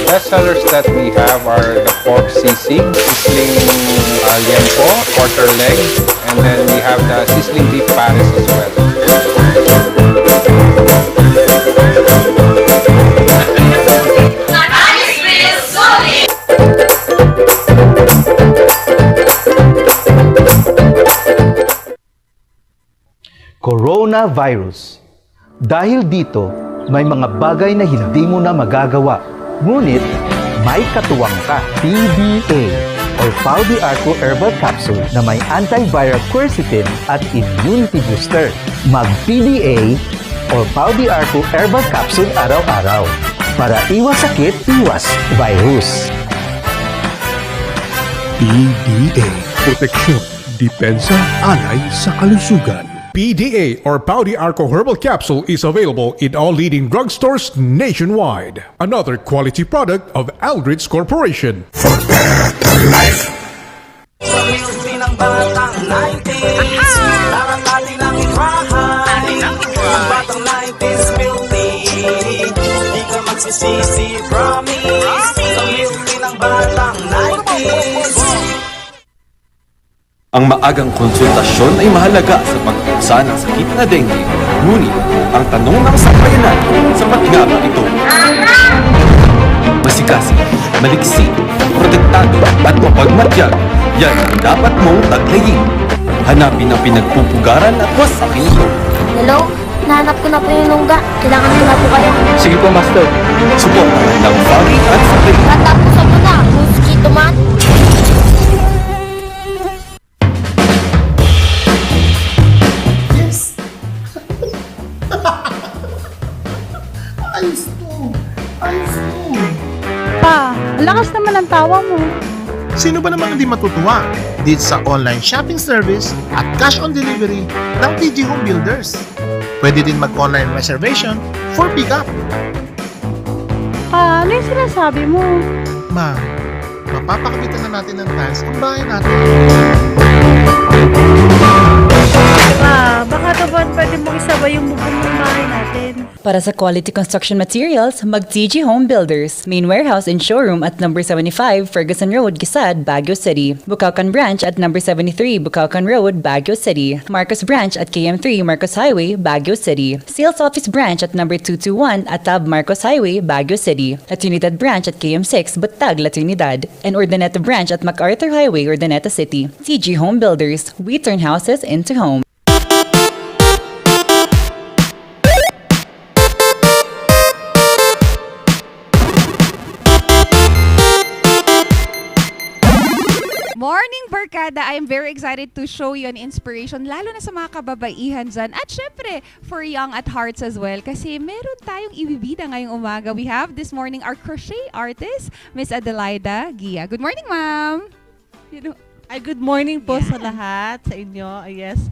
Best sellers that we have are the pork sisig, sizzling liempo, quarter leg, and then we have the sizzling beef pares as well. Coronavirus. Dahil dito, may mga bagay na hindi mo na magagawa. Ngunit, may katuwang ka. PDA or Pau de Arco Herbal Capsule na may antiviral quercetin at immunity booster. Mag-PDA or Pau de Arco Herbal Capsule araw-araw. Para iwas sakit, iwas virus. PDA. Proteksyon, depensa, alay sa kalusugan. PDA or Pau de Arco Herbal Capsule is available in all leading drugstores nationwide. Another quality product of Aldrich Corporation. For better life. Sa milky ng batang 90s, parang natin ang itrahan. Ang batang 90s milky, di ka magsisisi, promise. Sa milky ng batang 90s. Ang maagang konsultasyon ay mahalaga sa pag-iusa ng sakit na dengue. Ngunit, ang tanong ng sambayanan, sapat nga ba ito? Masikasi, maliksi, protektado at mapagmatyag, yan ang dapat mong taglayin. Hanapin ang pinagpupugaran at wasakin ito. Hello? Nahanap ko na po yung lungga. Kailangan nyo na po kayo. Sige po, Master. Suportahan ng Fari at Sakri. Tatapusan mo na, mosquito man. Ayos to! Ayos to! Pa, lakas naman ang tawa mo. Sino ba namang hindi matutuwa dito sa online shopping service at cash on delivery ng PG Home Builders? Pwede din mag-online reservation for pickup. Pa, ano yung sinasabi mo? Ma, mapapakabitan na natin ng tiles ang bahay natin. Pa, baka naman pwede mong isabay yung bubong ng bahay natin. Para sa quality construction materials, mag-TG Home Builders. Main warehouse and showroom at number 75 Ferguson Road, Gisad, Baguio City. Bucaucan Branch at number 73 Bucaucan Road, Baguio City. Marcos Branch at KM3 Marcos Highway, Baguio City. Sales Office Branch at number 221 at Tab Marcos Highway, Baguio City. La Trinidad Branch at KM6 Batag, La Trinidad. And Urdaneta Branch at MacArthur Highway, Urdaneta City. TG Home Builders. We turn houses into homes. Morning, Barkada! I am very excited to show you an inspiration, lalo na sa mga kababaihan dyan. At syempre, for young at hearts as well. Kasi meron tayong ibibida ngayong umaga. We have this morning our crochet artist, Miss Adelaida Gia. Good morning, ma'am! Ay, good morning po sa lahat, sa inyo. Yes.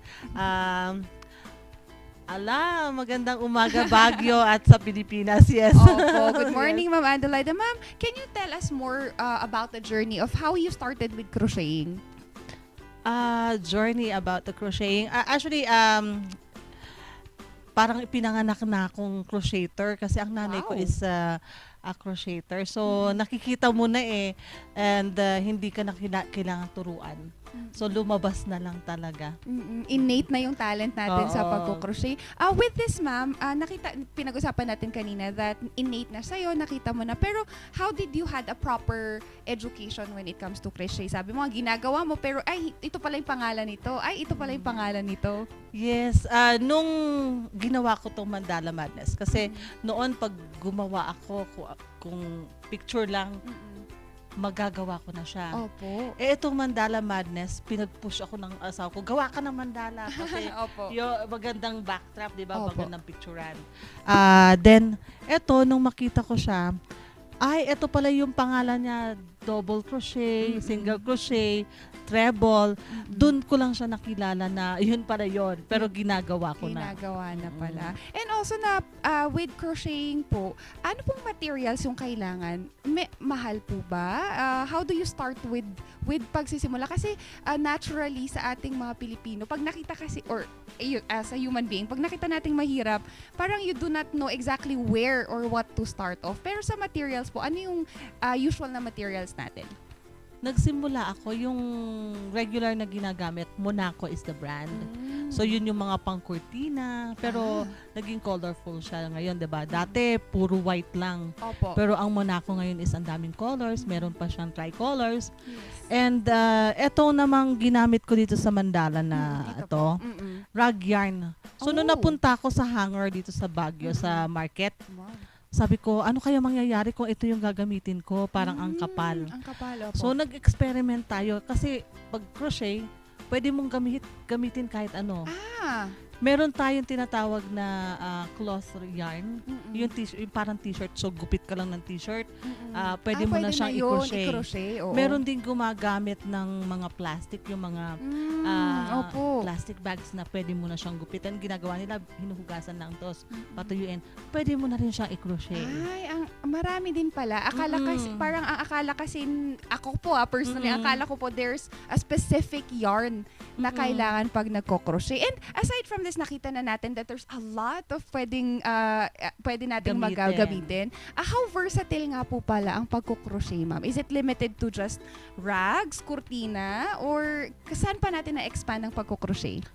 Magandang umaga Baguio at sa Pilipinas. Yes. Opo. Good morning, Ma'am Adelaida. Ma'am, can you tell us more about the journey of how you started with crocheting? Journey about the crocheting. Actually, parang ipinanganak na akong crocheter kasi ang nanay ko is a crocheter. So, nakikita mo na and hindi ka na kailangan turuan. So, lumabas na lang talaga. Innate na yung talent natin sa Oo. pagko-crochet. With this, ma'am, pinag-usapan natin kanina that innate na sa'yo, nakita mo na. Pero, how did you had a proper education when it comes to crochet? Sabi mo, ginagawa mo, pero ay, ito pala yung pangalan nito. Ay, ito pala yung pangalan nito. Yes, nung ginawa ko tong Mandala Madness, kasi noon pag gumawa ako, kung picture lang, magagawa ko na siya. Opo. Itong Mandala Madness, pinag-push ako ng asawa ko, gawa ka ng mandala kasi yung magandang backdrop, di ba? Magandang picturean. Then, nung makita ko siya, ay, ito pala yung pangalan niya, double crochet, single crochet, treble. Doon ko lang siya nakilala na yun pala yun. Pero ginagawa ko na. Ginagawa na pala. And also na with crocheting po, ano pong materials yung kailangan? Mahal po ba? How do you start with pagsisimula? Kasi naturally sa ating mga Pilipino, pag nakita kasi, or as a human being, pag nakita nating mahirap, parang you do not know exactly where or what to start off. Pero sa materials po, ano yung usual na materials natin? Nagsimula ako, yung regular na ginagamit, Monaco is the brand. So yun yung mga pang-cortina, pero naging colorful siya ngayon, 'di ba? Dati puro white lang. Opo. Pero ang Monaco ngayon is ang daming colors, meron pa siyang tricolors. And eto namang ginamit ko dito sa mandala na ito, rag yarn. So nung napunta ako sa hanger dito sa Baguio sa market, sabi ko, ano kaya mangyayari kung ito yung gagamitin ko? Parang ang kapal. Ang kapal, opo. So, nag-experiment tayo. Kasi, pag crochet, pwede mong gamitin kahit ano. Meron tayong tinatawag na cloth yarn. Yung parang t-shirt. So, gupit ka lang ng t-shirt. Pwede mo na siyang i-crochet. Meron din gumagamit ng mga plastic. Yung mga plastic bags na pwede mo na siyang gupitan. Ginagawa nila, hinuhugasan lang tos. Patuyuin. Pwede mo na rin siyang i-crochet. Ay, marami din pala. Akala kasi, parang ang akala kasi, ako po personally, akala ko po there's a specific yarn na kailangan pag nagko-crochet. And aside from this, nakita na natin that there's a lot of pwede nating magagamitin. How versatile nga po pala ang pagko-crochet, ma'am? Is it limited to just rags, kurtina, or saan pa natin na-expand ang pagko-crochet?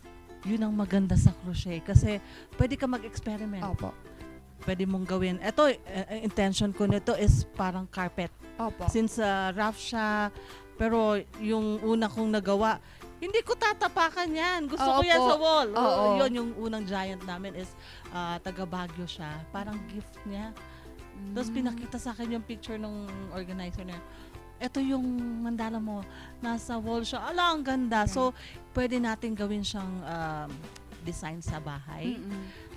Yun ang maganda sa crochet kasi pwede ka mag-experiment. Opo. Pwede mong gawin. Ito, intention ko nito is parang carpet. Opo. Since rough siya, pero yung una kong nagawa, hindi ko tatapakan yan. Gusto ko yan sa wall. Yun, yung unang giant namin is taga Baguio siya. Parang gift niya. Tapos pinakita sa akin yung picture ng organizer niya. Ito yung mandala mo. Nasa wall siya. Ala, ang ganda. So, pwede natin gawin siyang design sa bahay.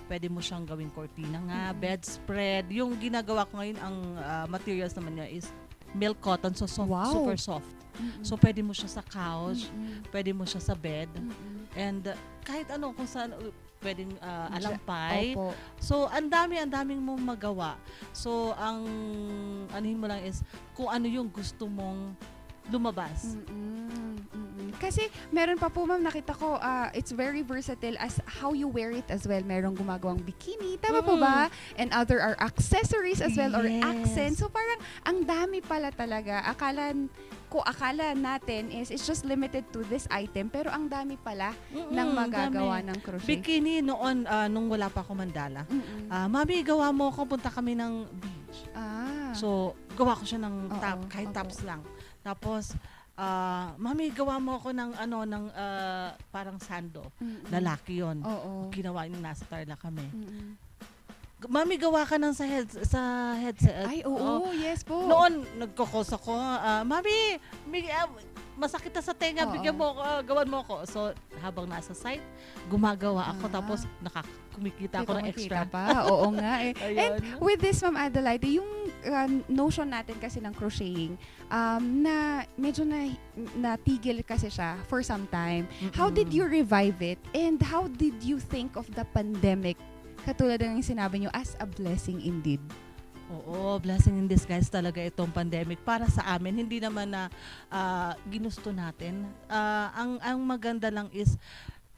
Pwede mo siyang gawing cortina nga, bedspread. Yung ginagawa ko ngayon, ang materials naman niya is milk cotton. So, super soft. So, pwede mo siya sa couch, pwede mo siya sa bed, and kahit ano, kung saan, pwedeng alampay. So, ang daming mong magawa. So, ang anuhin mo lang is, kung ano yung gusto mong lumabas. Kasi meron pa po, ma'am, nakita ko, it's very versatile as how you wear it as well. Merong gumagawang bikini, tama po ba? And other are accessories as well, or accents. So parang ang dami pala talaga. Akala natin is it's just limited to this item, pero ang dami pala ng magagawa ng crochet. Bikini noon, nung wala pa ako mandala. Mami, gawa mo ako, punta kami ng beach. So, gawa ko siya ng top, kahit tops lang. Tapos, Mami, gawa mo ako ng parang sando. Lalaki yun. Ginawa yung nasa Tarlac kami. Mami, gawa ka ng sa headset. Ay, oo, yes po. Noon, nagkokos ako. Mami, masakit na sa tenga, bigyan mo ako, gawan mo ako. So, habang nasa site, gumagawa ako, tapos kumikita ako ng extra. Pa. Oo nga eh. And with this, Ma'am Adelaide, yung notion natin kasi ng crocheting, na medyo natigil kasi siya for some time. How did you revive it? And how did you think of the pandemic? Katulad ng sinabi nyo, as a blessing indeed. Oo, blessing in disguise talaga itong pandemic para sa amin. Hindi naman na ginusto natin. Ang maganda lang is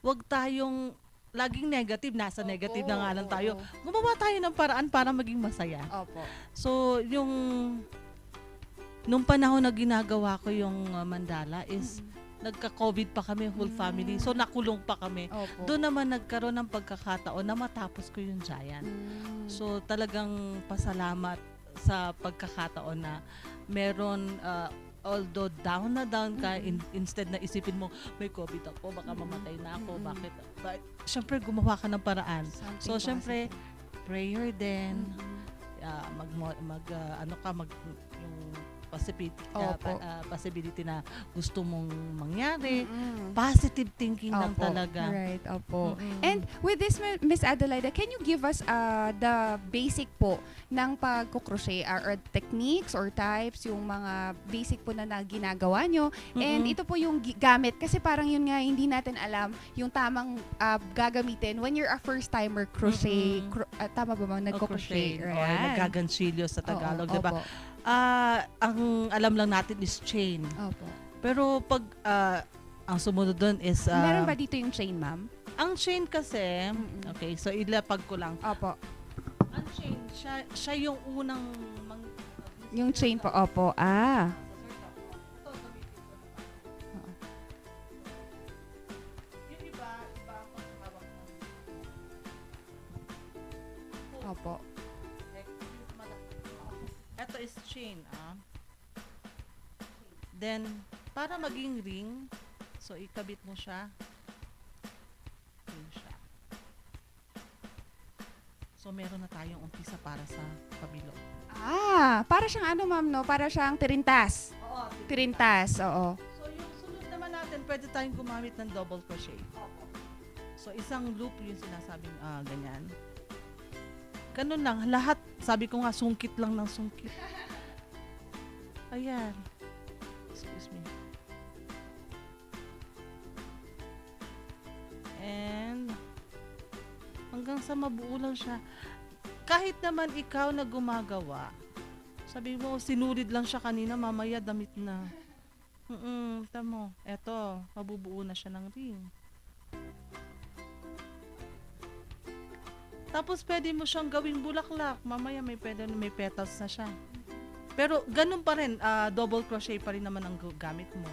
wag tayong laging negative, nasa negative na nga lang tayo. Gumawa tayo ng paraan para maging masaya. Opo. So, nung panahon na ginagawa ko yung mandala is nagka-COVID pa kami, whole family. So, nakulong pa kami. Opo. Doon naman nagkaroon ng pagkakataon na matapos ko yung Giant. So, talagang pasalamat sa pagkakataon na meron, although down na down ka, instead na isipin mo, may COVID ako, baka mamatay na ako, bakit? But, syempre, gumawa ka ng paraan. So, syempre, prayer din, possibility na gusto mong mangyari, positive thinking lang talaga. Right, opo. And with this, Miss Adelaida, can you give us the basic po ng pagkukrochet or techniques or types, yung mga basic po na ginagawa nyo? And ito po yung gamit, kasi parang yun nga, hindi natin alam yung tamang gagamitin when you're a first-timer crochet. Tama ba mga nagko-crochet? Right. Nagagansilyo sa Tagalog, di ba? Ang alam lang natin is chain. Opo. Pero pag ang sumunod doon is meron ba dito yung chain, ma'am? Ang chain kasi, okay, so ilapag ko lang. Opo. Ang chain, siya yung unang yung chain po, opo. Yung iba ang pagkakawak mo. Opo. Ito is chain, Then, para maging ring, so ikabit mo siya. Ring siya. So, meron na tayong umpisa para sa kabilo. Para siyang ano, ma'am, no? Para siyang tirintas. Oo. Tirintas, oo. So, yung sunod naman natin, pwede tayong gumamit ng double crochet. So, isang loop yung sinasabing ganyan. Ganun lang. Lahat, sabi ko nga, sungkit lang ng sungkit. Ayan. Excuse me. And, hanggang sa mabuo lang siya. Kahit naman ikaw na gumagawa, sabi mo, sinulid lang siya kanina, mamaya damit na. Tamo. Eto, mabubuo na siya ng ring. Tapos pwede mo siyang gawing bulaklak. Mamaya may petals na siya. Pero ganun pa rin, double crochet pa rin naman ang gamit mo.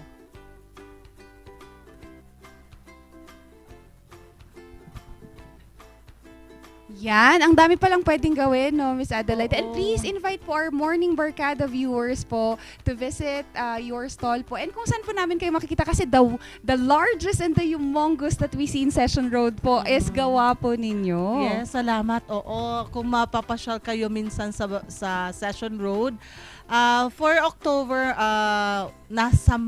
Yan, ang dami palang pwedeng gawin, no, Miss Adelaide. And please invite po our Morning Barkada viewers po to visit your stall po. And kung saan po namin kayo makikita, kasi the largest and the humongous that we see in Session Road po is gawa po ninyo. Yes, salamat. Oo, kung mapapasyal kayo minsan sa Session Road, for October, nasa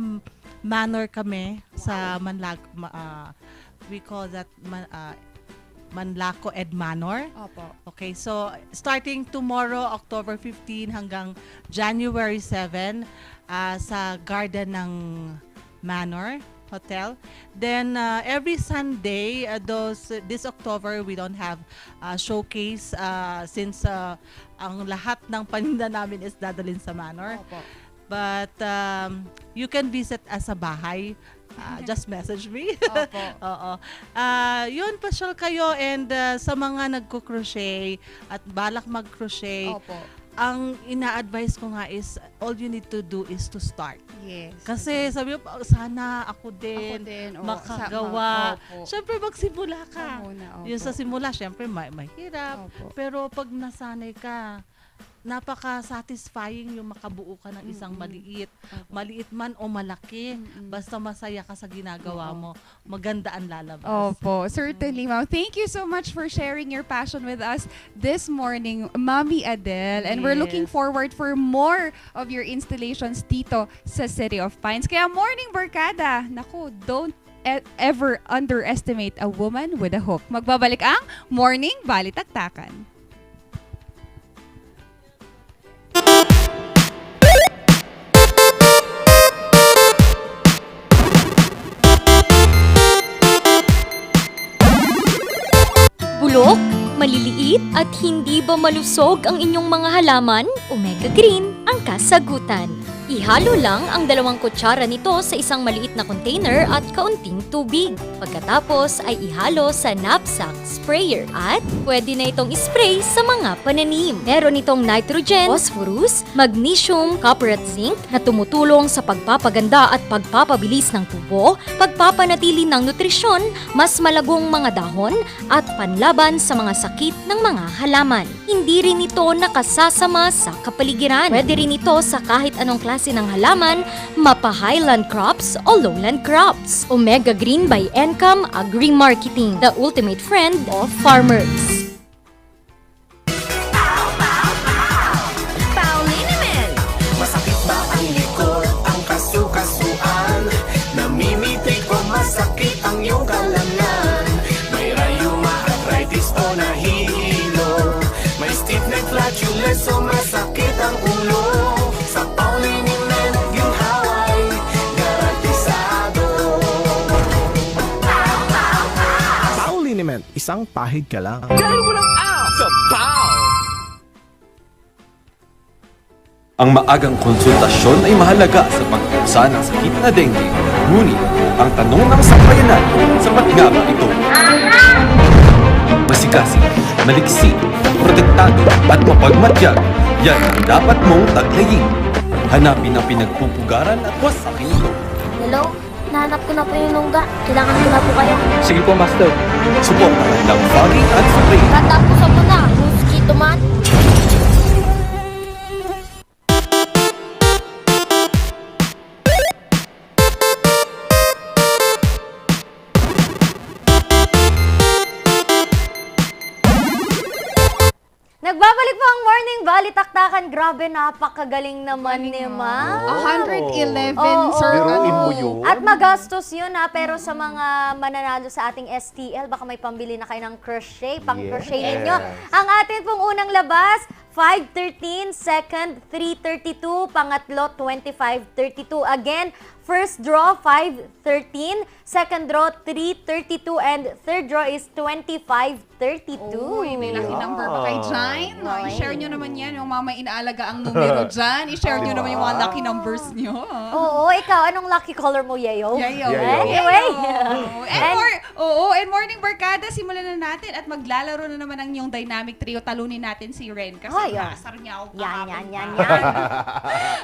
Manor kami sa Manlaco. We call that Manlaco Ed Manor. Opo. Okay, so starting tomorrow, October 15 hanggang January 7 sa garden ng Manor Hotel. Then every Sunday, this October we don't have showcase since ang lahat ng paninda namin is dadalhin sa Manor. Opo. But you can visit as a bahay. Just message me. Opo. Oo. Yun, pasyal kayo, and sa mga nagko-crochet at balak mag-crochet, Opo. ang ina-advise ko nga is all you need to do is to start. Yes. Kasi sabi mo, sana ako din makagawa. Siyempre, magsimula ka. Yung sa simula, siyempre, mahirap. Opo. Pero pag nasanay ka, napaka-satisfying yung makabuo ka ng isang maliit man o malaki, basta masaya ka sa ginagawa mo, maganda ang lalabas. Opo, certainly, ma'am. Thank you so much for sharing your passion with us this morning, Mommy Adele. And we're looking forward for more of your installations dito sa City of Pines. Kaya Morning Barkada, naku, don't ever underestimate a woman with a hook. Magbabalik ang Morning Balitaktakan. Bulok, maliliit at hindi ba malusog ang inyong mga halaman? Omega Green ang kasagutan. Ihalo lang ang 2 kutsara nito sa isang maliit na container at kaunting tubig. Pagkatapos ay ihalo sa knapsack sprayer at pwede na itong spray sa mga pananim. Meron itong nitrogen, phosphorus, magnesium, copper at zinc na tumutulong sa pagpapaganda at pagpapabilis ng tubo, pagpapanatili ng nutrisyon, mas malagong mga dahon at panlaban sa mga sakit ng mga halaman. Hindi rin ito nakasasama sa kapaligiran. Pwede rin ito sa kahit anong klase ng halaman, mapa highland crops o lowland crops. Omega Green by Encam Agri-Marketing, the ultimate friend of farmers. Paulinimen! Masakit ba ang likod, ang kasu-kasuan? Namimitig o masakit ang iyong kalamnan? May rayuma, arthritis o nahihilo? May stiff neck, flatulence o masakit ang ulo? Sa Paulinimen, ginhaway, garantisado. Paulinimen, isang pahid ka lang. Dahil mo lang out sa Pau! Ang maagang konsultasyon ay mahalaga sa pagkusa ng sakit na dengue. Ngunit, ang tanong ng sambayanan, sapat nga ba ito? Masikasi, maliksi, protektado at mapagmatyag, yan ang dapat mong taglayin. Hanapin ang pinagpupugaran at wasakin ito. Hello? Nahanap ko na po yung lungga. Kailangan ko na po kayo. Sige po, Master. Suportahan ng fogging at spray. Tatapusan mo na, mosquito man. Nagbabalik po ang Morning Balitaktakan. Grabe, napakagaling naman ni Ma. 111 Oo. Biruin mo yun. At magastos yun ha, pero sa mga mananalo sa ating STL, baka may pambili na kayo ng crochet, pang-crochet ninyo. Ang atin pong unang labas, 5:13, second 3:32, pangatlo 25:32. Again, first draw 5:13, second draw 3:32, and third draw is 25:32. Uy, may lucky number ba kay Jine? No, i-share nyo naman yan. Yung mama inaalaga ang numero dyan. I-share nyo naman yung mga lucky numbers nyo. Oo, ikaw, anong lucky color mo, Yayo? Yayo. Anyway. And morning barkada, simulan na natin at maglalaro na naman ang yung dynamic trio. Talunin natin si Ren kasi nakasar niya ako kahapon. Yan.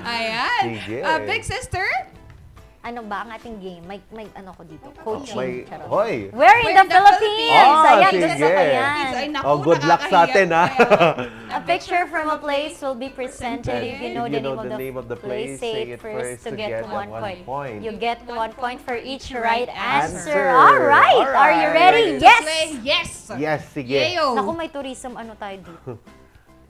Ayan. Sige. Big sister? Ano ba ang ating game? May ano ko dito? Coaching. Charot. Hoy. We're in the Philippines! Ayan, sige. gusto ko yan. Ay, naku, Oh, good luck sa atin, ha? A picture from a place will be presented. If you know the name of the place, say it first to get 1 point. You get 1 point for each right answer. All right! Are you ready? Yes! Yes! Yes, sige. Yayo. Naku, may tourism ano tayo dito.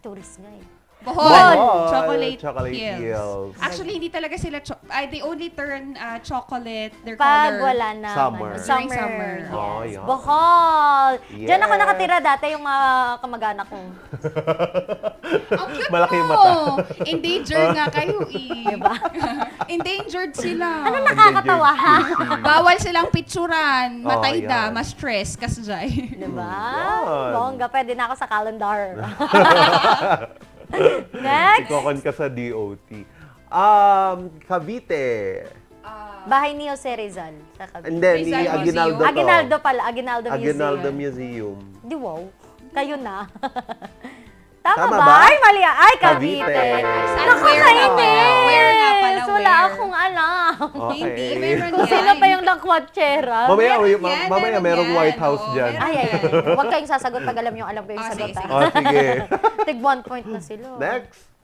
Tourist nga eh. Bohol. Chocolate Hills. Hills. Actually, hindi talaga sila, they only turn chocolate, their Pag color. wala na. Summer. During summer. Yes. Oh, yeah. Bohol. Diyan ako Yes. nakatira dati yung mga kamag-anak ko. Ang cute Malaki yung mo. mata. Endangered nga kayo eh. Diba? Endangered sila. Ano nakakatawa ha? Bawal silang picturan. Oh, Matay yan. da. Mas-stress. Kasjay. Diba? Yan. Bongga, pwede na ako sa calendar. Next. Ikokon ka sa DOT. Cavite. Bahay ni Jose Rizal sa Cavite. And then, Rizal Aguinaldo to. Aguinaldo pala. Aguinaldo Museum. Aguinaldo Museum. Di wow. Kayo na. Tama Tama ba? ba? Ay, mali. Ay, Cavite. Cavite. Nakakainis. Where nga pala, Wala where? akong alam. Hindi, Okay. meron Kung yan. sino pa yung lakwatchera. Mamaya, yan, mamaya meron merong yan. White House Oo, dyan. Ay. Huwag kayong sasagot pag alam yung alam ko yung sagot. sige, sige. Oh, sige. Tig 1 point na sila. Next.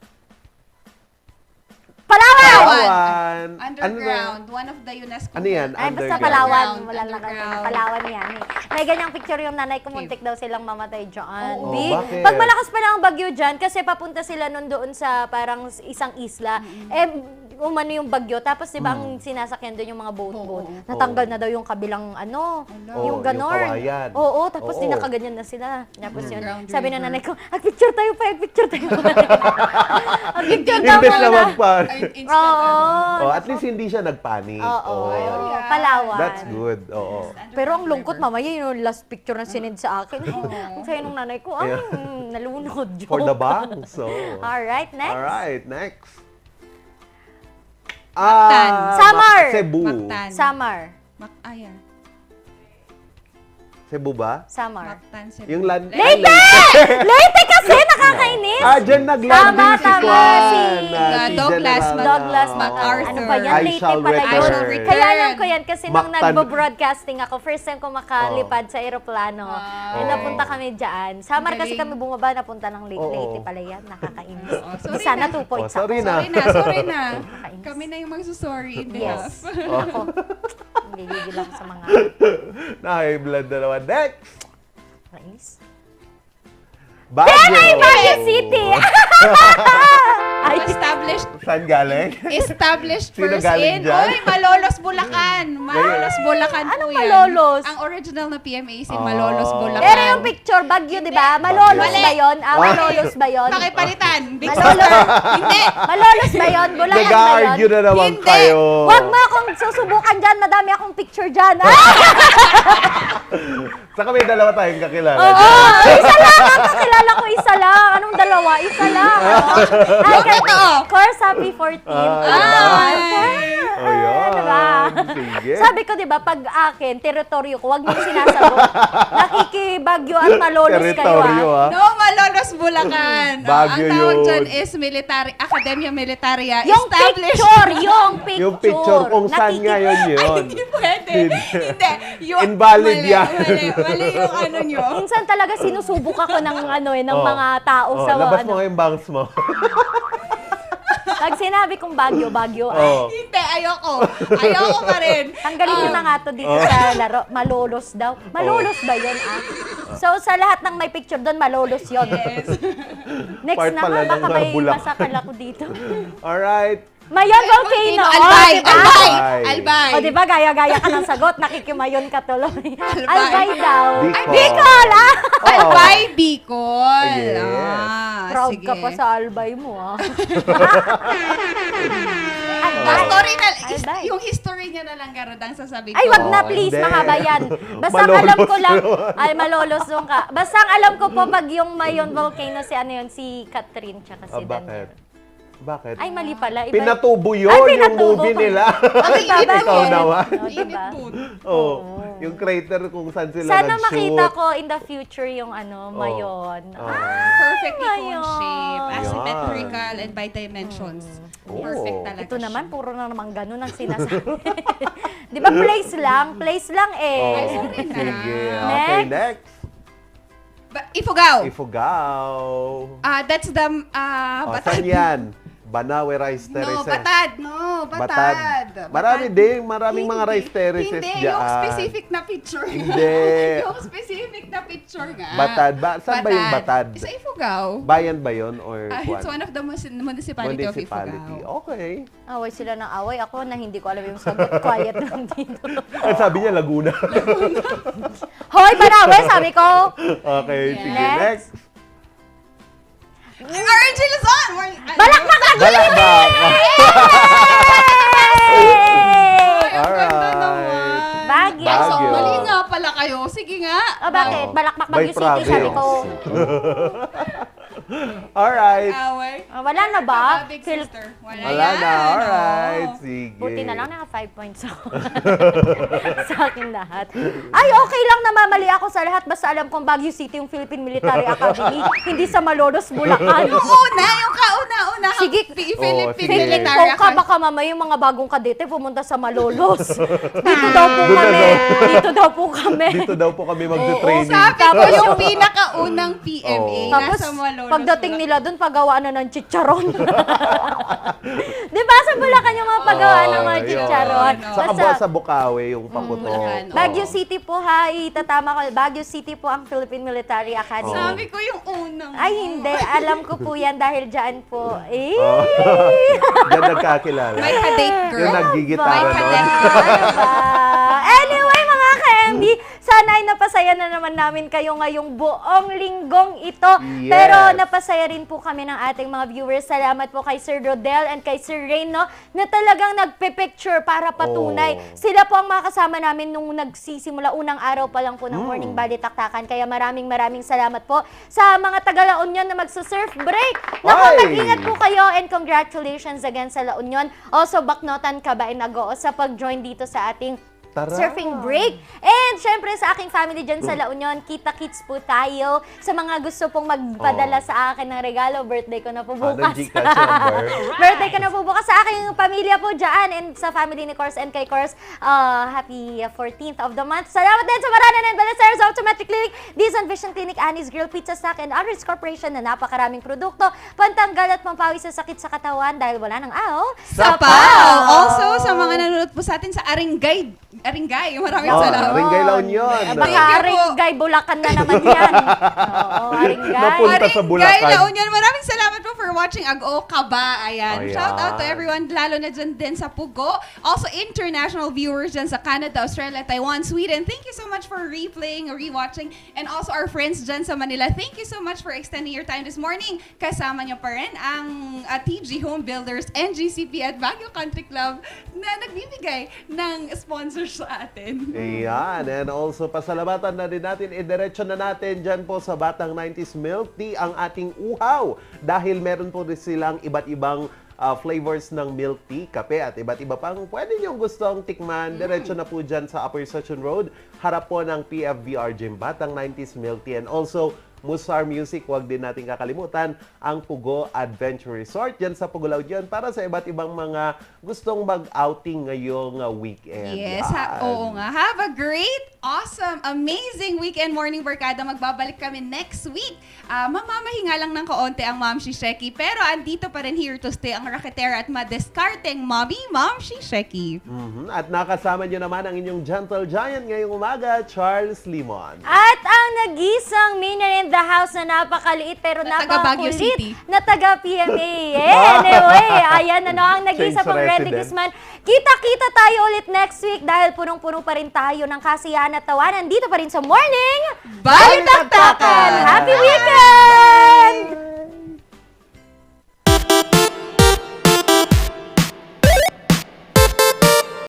Palawan! Underground. One of the UNESCO. Ano yan? Ay, basta Underground. Palawan. Wala lang Underground. Palawan yan eh. May ganyang picture yung nanay ko, muntik daw silang mamatay dyan. Oo, Di? bakit? Pag malakas pa lang ang bagyo dyan, kasi papunta sila nun doon sa parang isang isla, umano yung bagyo, tapos di ba ang sinasakyan doon yung mga boat. Natanggal na daw yung kabilang yung ganon. yung kawayan. Oo, tapos Oo. dinakaganyan na sila. Tapos yun, Ground sabi na river. nanay ko, picture tayo pa. Picture tayo Imbes na muna. magpanik. Oo. Oh, at least hindi siya nagpanik. Oo. Oh. Palawan. That's good. Oo. Pero ang lungkot, mamaya yung last picture na sinend sa akin. Ang sayo nung nanay ko, ay, nalunod. For the bank. So. Alright, next. Alright, next. Samar. Cebu. Mactan. Samar. Ayan. Cebu ba? Samar. Mactan, Cebu. Yung land... Leyte! Leyte kasi, nakakainis. Dyan nag-landing si Tama, Juan. si Douglas MacArthur. Ano ba yan? I Leyte shall pala yun. return. Kaya alam ko yan kasi nung Mactan. nagbo-broadcasting ako, first time ko makalipad sa aeroplano. Napunta kami dyan. Samar kasi kami bumaba, napunta ng Leyte. Leyte pala yan. Nakakainis. Sorry Sana na. 2 points ako. Sorry na. Sorry na. Kami na yung magsusorry in behalf. Yes. Ako. Hindi lang sa mga... Naka-blood na naman. Next! Kainis. Baguio! Baguio City! Established. Saan galing? Established Sino first galing in. dyan? Oy, Malolos, Bulacan. Malolos, Bulacan po Anong yan. Malolos? Ang original na PMAC, Malolos, Bulacan. Pero yung picture, Baguio, di ba? Malolos ba yun? Malolos ba yun? Pakipalitan. Big Malolos. sister. Hindi. Malolos ba yun? Bulacan ba yun? Nag-argue na naman Hindi. kayo. Huwag mo akong susubukan dyan. Madami akong picture dyan. Saka may dalawa tayong kakilala. Isa lang. Ang kakilala ko, isa lang. Anong dalawa? Isa lang. Course, happy 14. Ayan. Sige. Sabi ko, di ba, pag akin, teritoryo ko, huwag niyong sinasagot. Nakikibagyo at Malolos kayo, Teritoryo, No, Malolos, Bulacan. Baguio ang tawag yun. dyan is military, Academia Militaria. Yung established. picture, yung picture. Yung picture kung saan ngayon yun. Ay, hindi pwede. Hindi. Yung, Invalid mali, yan. Mali yung ano nyo. Minsan talaga sinusubok ako ng ng mga tao sa labas mo yung bangs mo. Pag sinabi kong Baguio, Baguio. Hindi, ayoko. Ayoko pa rin. Tanggalin nyo na nga to dito sa laro. Malolos daw. Malolos ba yun, So, sa lahat ng may picture doon, malolos yun. Yes. Next Part na pala nga, baka ng may Bulacan. masakal ako dito. Alright. Mayon Volcano. Albay. Diba? Albay. O, diba, gaya-gaya ka ng sagot. Nakikimayon ka tuloy. Albay daw. Bicol. Bicol, Albay, Bicol. Yes. Proud sige. ka pa sa albay mo, Story na, Albay. yung history niya na lang, Garudang, sasabihin Ay, ko. wag na please, hindi. mahaba yan. Basta ang Malolos alam ko lang, yun. ay malolos yung ka. Basta ang alam ko po, pag yung Mayon Volcano, si ano yun, si Catherine, tsaka si Daniel. Bakit? Ay, mali pala. Iba. Pinatubo yun, Ay, yung pinatubo movie pa. nila. Ay, diba? Ikaw naman. Diba? Yung crater kung saan sila Sana nag-shoot. makita ko in the future yung Mayon. Perfectly Mayon. cone shape, Yan. asymmetrical, and by dimensions. Perfect talaga Ito siya. naman, puro na naman ganun ang sinasabi. Di ba place lang? Place lang eh. Ay, sorry na. Sige. Okay, next. Ifugao. Ifugao. That's the, Saan yan? Banawe Rice Terraces. Batad. Maraming mga rice terraces Hindi, dyan. yung specific na picture nga. Hindi. Yung specific na picture nga. Batad. Saan ba yung Batad? Sa Ifugao. Bayan ba yun? Or It's one of the municipality of Ifugao. Okay. Away sila ng away. Ako na hindi ko alam yung sagot. Quiet lang dito. Sabi niya, Laguna. Hoy, Banawe, sabi ko. Okay, sige. Next. Next. RNG Luzon! Balakbak lagi! Balakbak! Alright. Baguio. Mali nga pala kayo. Sige nga. Bakit? Balakbak Baguio By City, sabi ko. Alright. Wala na ba? Big sister. Wala na. Alright. Sige. Buti na lang, naka 5 points ako. Sa akin lahat. Ay, okay lang na mamali ako sa lahat. Basta alam kong Baguio City yung Philippine Military Academy. Hindi sa Malolos, Bulacan. Yung kauna-una. Sige, Philippine sige. Military Kung ka baka mamaya yung mga bagong kadete pumunta sa Malolos. Dito daw po kami. Dito daw po kami. Dito daw po kami magte-training. Tapos yung pinakaunang PMA Tapos, nasa Malolos. pagdating nila dun, paggawa na ng chicharon. Di ba sa Bulacan yung mga paggawa ng mga chicharon? Sa Bukawi yung paputo. Baguio City po ha, itatama ko. Baguio City po ang Philippine Military Academy. Sabi ko yung unang. Ay, hindi. Alam ko po yan dahil dyan po. Diyan nagkakilala. May kadate girl. Yung naggigitara May nun. kadate girl. Anyway, mga ka-MB, sana ay napasaya na naman namin kayo ngayong buong linggong ito. Yes. Pero napasaya rin po kami ng ating mga viewers. Salamat po kay Sir Rodel and kay Sir Rain, no, na talagang nagpe-picture para patunay. Sila po ang mga kasama namin nung nagsisimula unang araw pa lang po ng Morning Balitaktakan. Kaya maraming salamat po sa mga taga La Union na magsa-surf break. Naku, mag-ingat po kayo and congratulations again sa La Union. Also, Baknotan Kabain Agoo sa pag-join dito sa ating surfing break. And syempre sa aking family dyan sa La Union, kita-kits po tayo. Sa mga gusto pong magpadala sa akin ng regalo, birthday ko na po bukas. Birthday ko na po bukas sa aking pamilya po dyan and sa family ni Cors and kay Cors. Happy 14th of the month. Salamat din sa Maranan and Balaceres Optometric Clinic, Dizon Vision Clinic, Annie's Grill, Pizza Snack and Others Corporation na napakaraming produkto, pantanggal at pampawi sa sakit sa katawan dahil wala nang aw sa PAO! Also, sa mga nanonood po sa atin sa Aringay, maraming salamat. Aringay La Union. Baka Aringay, Bulacan na naman yan. Oo, Aringay. Napunta sa Bulacan. Aringay La Union, maraming salamat po for watching Agoo Kaba. Ayan. Ayan. Shout out to everyone, lalo na dyan din sa Pugo. Also, international viewers dyan sa Canada, Australia, Taiwan, Sweden. Thank you so much for replaying, rewatching. And also our friends dyan sa Manila. Thank you so much for extending your time this morning. Kasama niyo pa rin ang TG Home Builders, NGCP at Baguio Country Club na nagbibigay ng sponsors sa atin. Ayan. And also, pasalamatan na din natin, idiretso na natin dyan po sa Batang 90s Milk Tea ang ating uhaw. Dahil meron po rin silang iba't ibang flavors ng milk tea, kape at iba't iba pang pwede niyong gustong tikman. Diretso na po dyan sa Upper Station Road, harap po ng PFVR Gym, Batang 90s Milk Tea. And also, Musar Music, huwag din natin kakalimutan ang Pugo Adventure Resort dyan sa Pugo La Union para sa iba't ibang mga gustong mag-outing ngayong weekend. Yes, oo nga. Have a great, awesome, amazing weekend, Morning Barkada. Magbabalik kami next week. Mamamahinga lang ng kaunti ang Ma'am Shisheki, pero andito pa rin here to stay ang raketera at madeskarteng Mommy, Ma'am Shisheki. At nakasama nyo naman ang inyong gentle giant ngayong umaga, Charles Limon. At ang nag-isang minion in the house na napakaliit pero napakakulit na taga PMA. Anyway, ayan ang nag-isa pang Reddy Guzman. Kita-kita tayo ulit next week dahil punong-puno pa rin tayo ng kasiyahan at tawanan dito pa rin sa Morning Balitaktakan. Happy weekend!